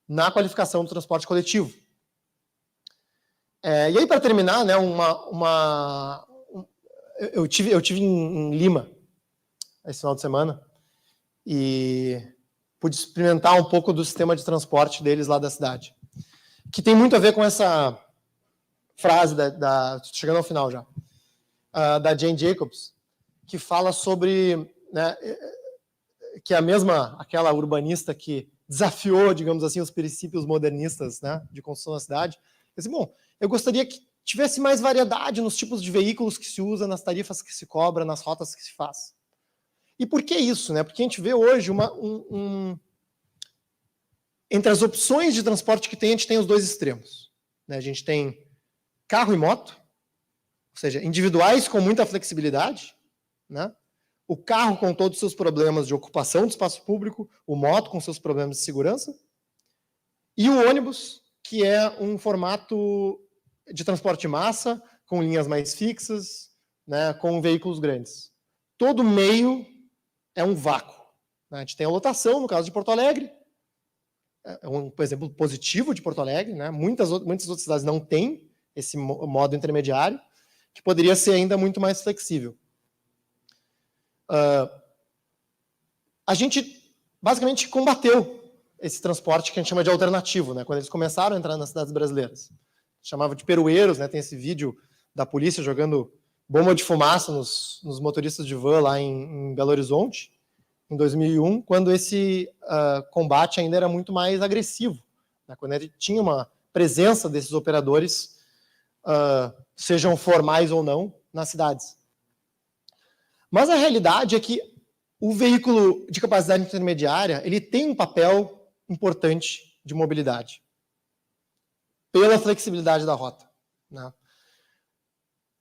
na qualificação do transporte coletivo. E aí, para terminar, né, eu tive em Lima esse final de semana e pude experimentar um pouco do sistema de transporte deles lá da cidade, que tem muito a ver com essa frase, chegando ao final já, da Jane Jacobs, que fala sobre, né, que é aquela urbanista que desafiou, digamos assim, os princípios modernistas, né, de construção da cidade. Disse, bom, eu gostaria que tivesse mais variedade nos tipos de veículos que se usa, nas tarifas que se cobra, nas rotas que se faz. E por que isso? Né? Porque a gente vê hoje entre as opções de transporte que tem, a gente tem os dois extremos. Né? A gente tem carro e moto, ou seja, individuais com muita flexibilidade, né? O carro com todos os seus problemas de ocupação do espaço público, o moto com seus problemas de segurança, e o ônibus, que é um formato de transporte de massa, com linhas mais fixas, né, com veículos grandes. Todo meio é um vácuo. A gente tem a lotação, no caso de Porto Alegre, é um exemplo positivo de Porto Alegre, né? Muitas outras cidades não têm esse modo intermediário, que poderia ser ainda muito mais flexível. A gente basicamente combateu esse transporte que a gente chama de alternativo, né? Quando eles começaram a entrar nas cidades brasileiras. Chamava de perueiros, né? Tem esse vídeo da polícia jogando bomba de fumaça nos motoristas de van lá em Belo Horizonte, em 2001, quando esse combate ainda era muito mais agressivo, né? Quando ele tinha uma presença desses operadores, sejam formais ou não, nas cidades. Mas a realidade é que o veículo de capacidade intermediária, ele tem um papel importante de mobilidade, pela flexibilidade da rota, né?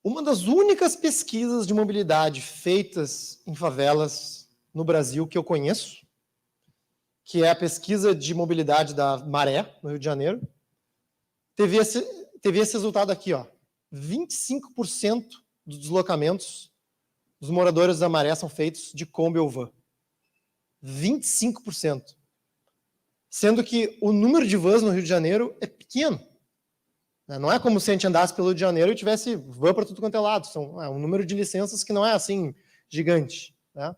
Uma das únicas pesquisas de mobilidade feitas em favelas no Brasil que eu conheço, que é a pesquisa de mobilidade da Maré, no Rio de Janeiro, teve esse resultado aqui, ó. 25% dos deslocamentos dos moradores da Maré são feitos de Kombi ou van. 25%. Sendo que o número de vans no Rio de Janeiro é pequeno. Não é como se a gente andasse pelo Rio de Janeiro e tivesse van para tudo quanto é lado. É um número de licenças que não é assim gigante, né?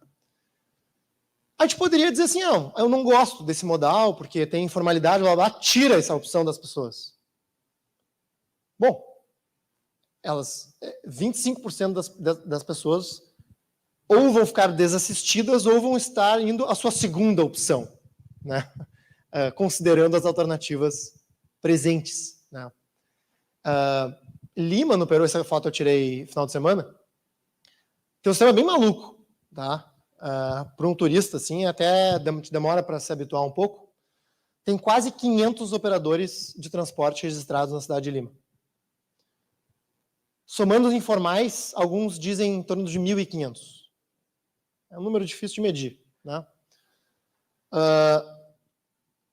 A gente poderia dizer assim, não, eu não gosto desse modal porque tem informalidade, blá, blá, tira essa opção das pessoas. Bom, 25% das pessoas ou vão ficar desassistidas ou vão estar indo à sua segunda opção, né? Considerando as alternativas presentes, né? Lima, no Peru, essa foto eu tirei no final de semana, tem um sistema bem maluco, tá? Para um turista, assim, até demora para se habituar um pouco. Tem quase 500 operadores de transporte registrados na cidade de Lima. Somando os informais, alguns dizem em torno de 1.500. É um número difícil de medir, né?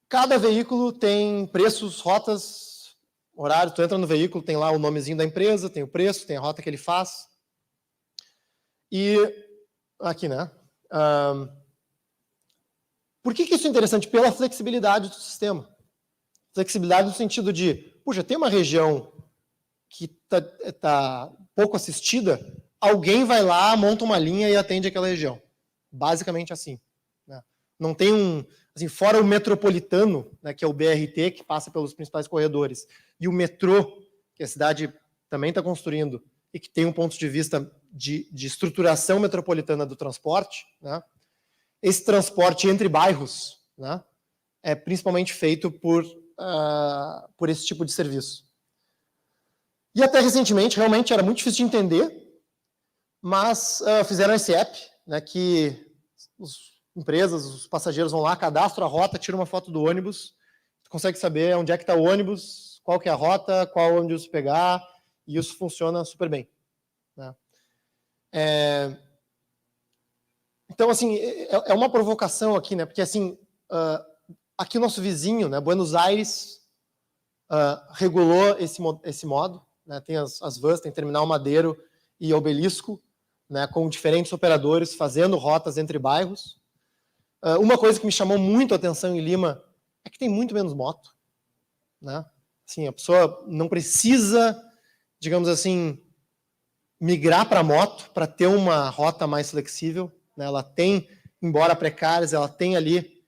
Cada veículo tem preços, rotas, horário. Tu entra no veículo, tem lá o nomezinho da empresa, tem o preço, tem a rota que ele faz. E aqui, né? Por que isso é interessante? Pela flexibilidade do sistema. Flexibilidade no sentido de, puxa, tem uma região que tá pouco assistida, alguém vai lá, monta uma linha e atende aquela região. Basicamente assim, né? Não tem assim, fora o metropolitano, né, que é o BRT, que passa pelos principais corredores, e o metrô, que a cidade também está construindo, e que tem um ponto de vista de estruturação metropolitana do transporte, né? Esse transporte entre bairros, né, é principalmente feito por esse tipo de serviço. E até recentemente, realmente, era muito difícil de entender, mas fizeram esse app, né, que as empresas, os passageiros vão lá, cadastram a rota, tiram uma foto do ônibus, tu consegue saber onde é que está o ônibus, qual que é a rota, qual ônibus pegar, e isso funciona super bem, né? Então, assim, é uma provocação aqui, né? Porque, assim, aqui o nosso vizinho, né, Buenos Aires, regulou esse modo, né? Tem as vans, tem Terminal Madeiro e Obelisco, né, com diferentes operadores fazendo rotas entre bairros. Uma coisa que me chamou muito a atenção em Lima é que tem muito menos moto, né? Assim, a pessoa não precisa, digamos assim, migrar para moto para ter uma rota mais flexível, né? Ela tem, embora precárias, ela tem ali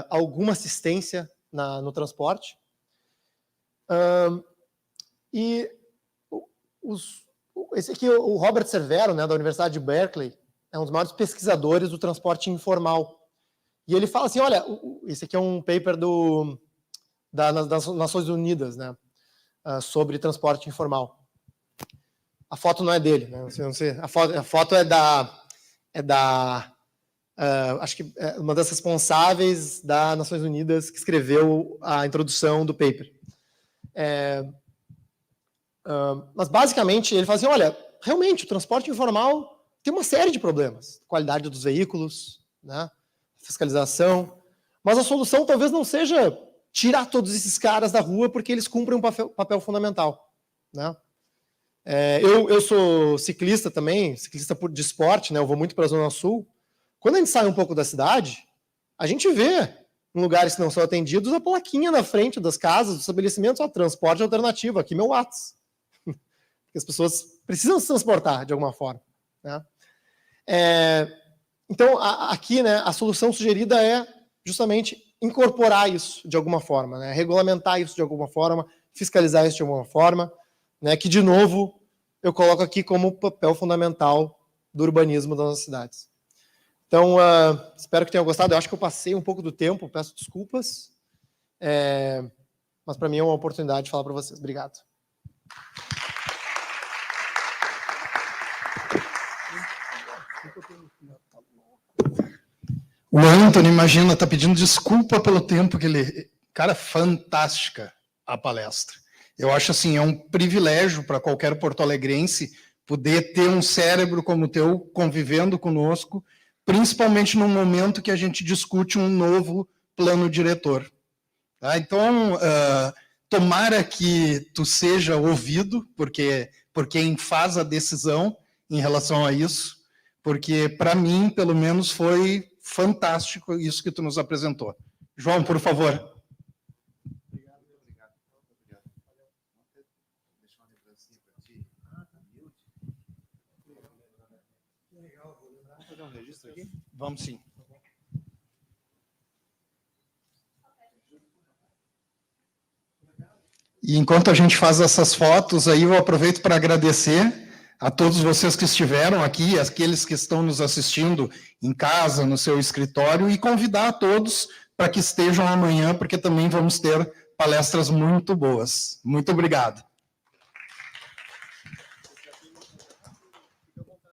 alguma assistência no transporte. E esse aqui, o Robert Cervero, né, da Universidade de Berkeley, é um dos maiores pesquisadores do transporte informal. E ele fala assim, olha, esse aqui é um paper das Nações Unidas, né, sobre transporte informal. A foto não é dele, né, não sei, a foto é da acho que é uma das responsáveis das Nações Unidas que escreveu a introdução do paper. Mas, basicamente, ele fala assim, olha, realmente, o transporte informal tem uma série de problemas. Qualidade dos veículos, né, fiscalização, mas a solução talvez não seja tirar todos esses caras da rua porque eles cumprem um papel fundamental, né? Eu sou ciclista também, ciclista de esporte, né, eu vou muito para a Zona Sul. Quando a gente sai um pouco da cidade, a gente vê, em lugares que não são atendidos, a plaquinha na frente das casas, dos estabelecimentos, transporte alternativo, aqui meu WhatsApp. Porque as pessoas precisam se transportar de alguma forma, né? Então, aqui, né, a solução sugerida é justamente incorporar isso de alguma forma, né, regulamentar isso de alguma forma, fiscalizar isso de alguma forma, né, que, de novo, eu coloco aqui como papel fundamental do urbanismo das nossas cidades. Então, espero que tenham gostado. Eu acho que eu passei um pouco do tempo, peço desculpas, mas para mim é uma oportunidade de falar para vocês. Obrigado. O Antônio, imagina, está pedindo desculpa pelo tempo que ele... Cara, fantástica a palestra. Eu acho assim, é um privilégio para qualquer porto-alegrense poder ter um cérebro como o teu convivendo conosco, principalmente no momento que a gente discute um novo plano diretor. Tá? Então, tomara que tu seja ouvido, porque quem faz a decisão em relação a isso, porque, para mim, pelo menos, foi fantástico isso que tu nos apresentou. João, por favor. Obrigado. Deixa uma lembrancinha para ti. Tá mute. Legal, vou lembrar. Vamos fazer um registro aqui? Vamos sim. E enquanto a gente faz essas fotos, aí eu aproveito para agradecer a todos vocês que estiveram aqui, aqueles que estão nos assistindo em casa, no seu escritório, e convidar a todos para que estejam amanhã, porque também vamos ter palestras muito boas. Muito obrigado.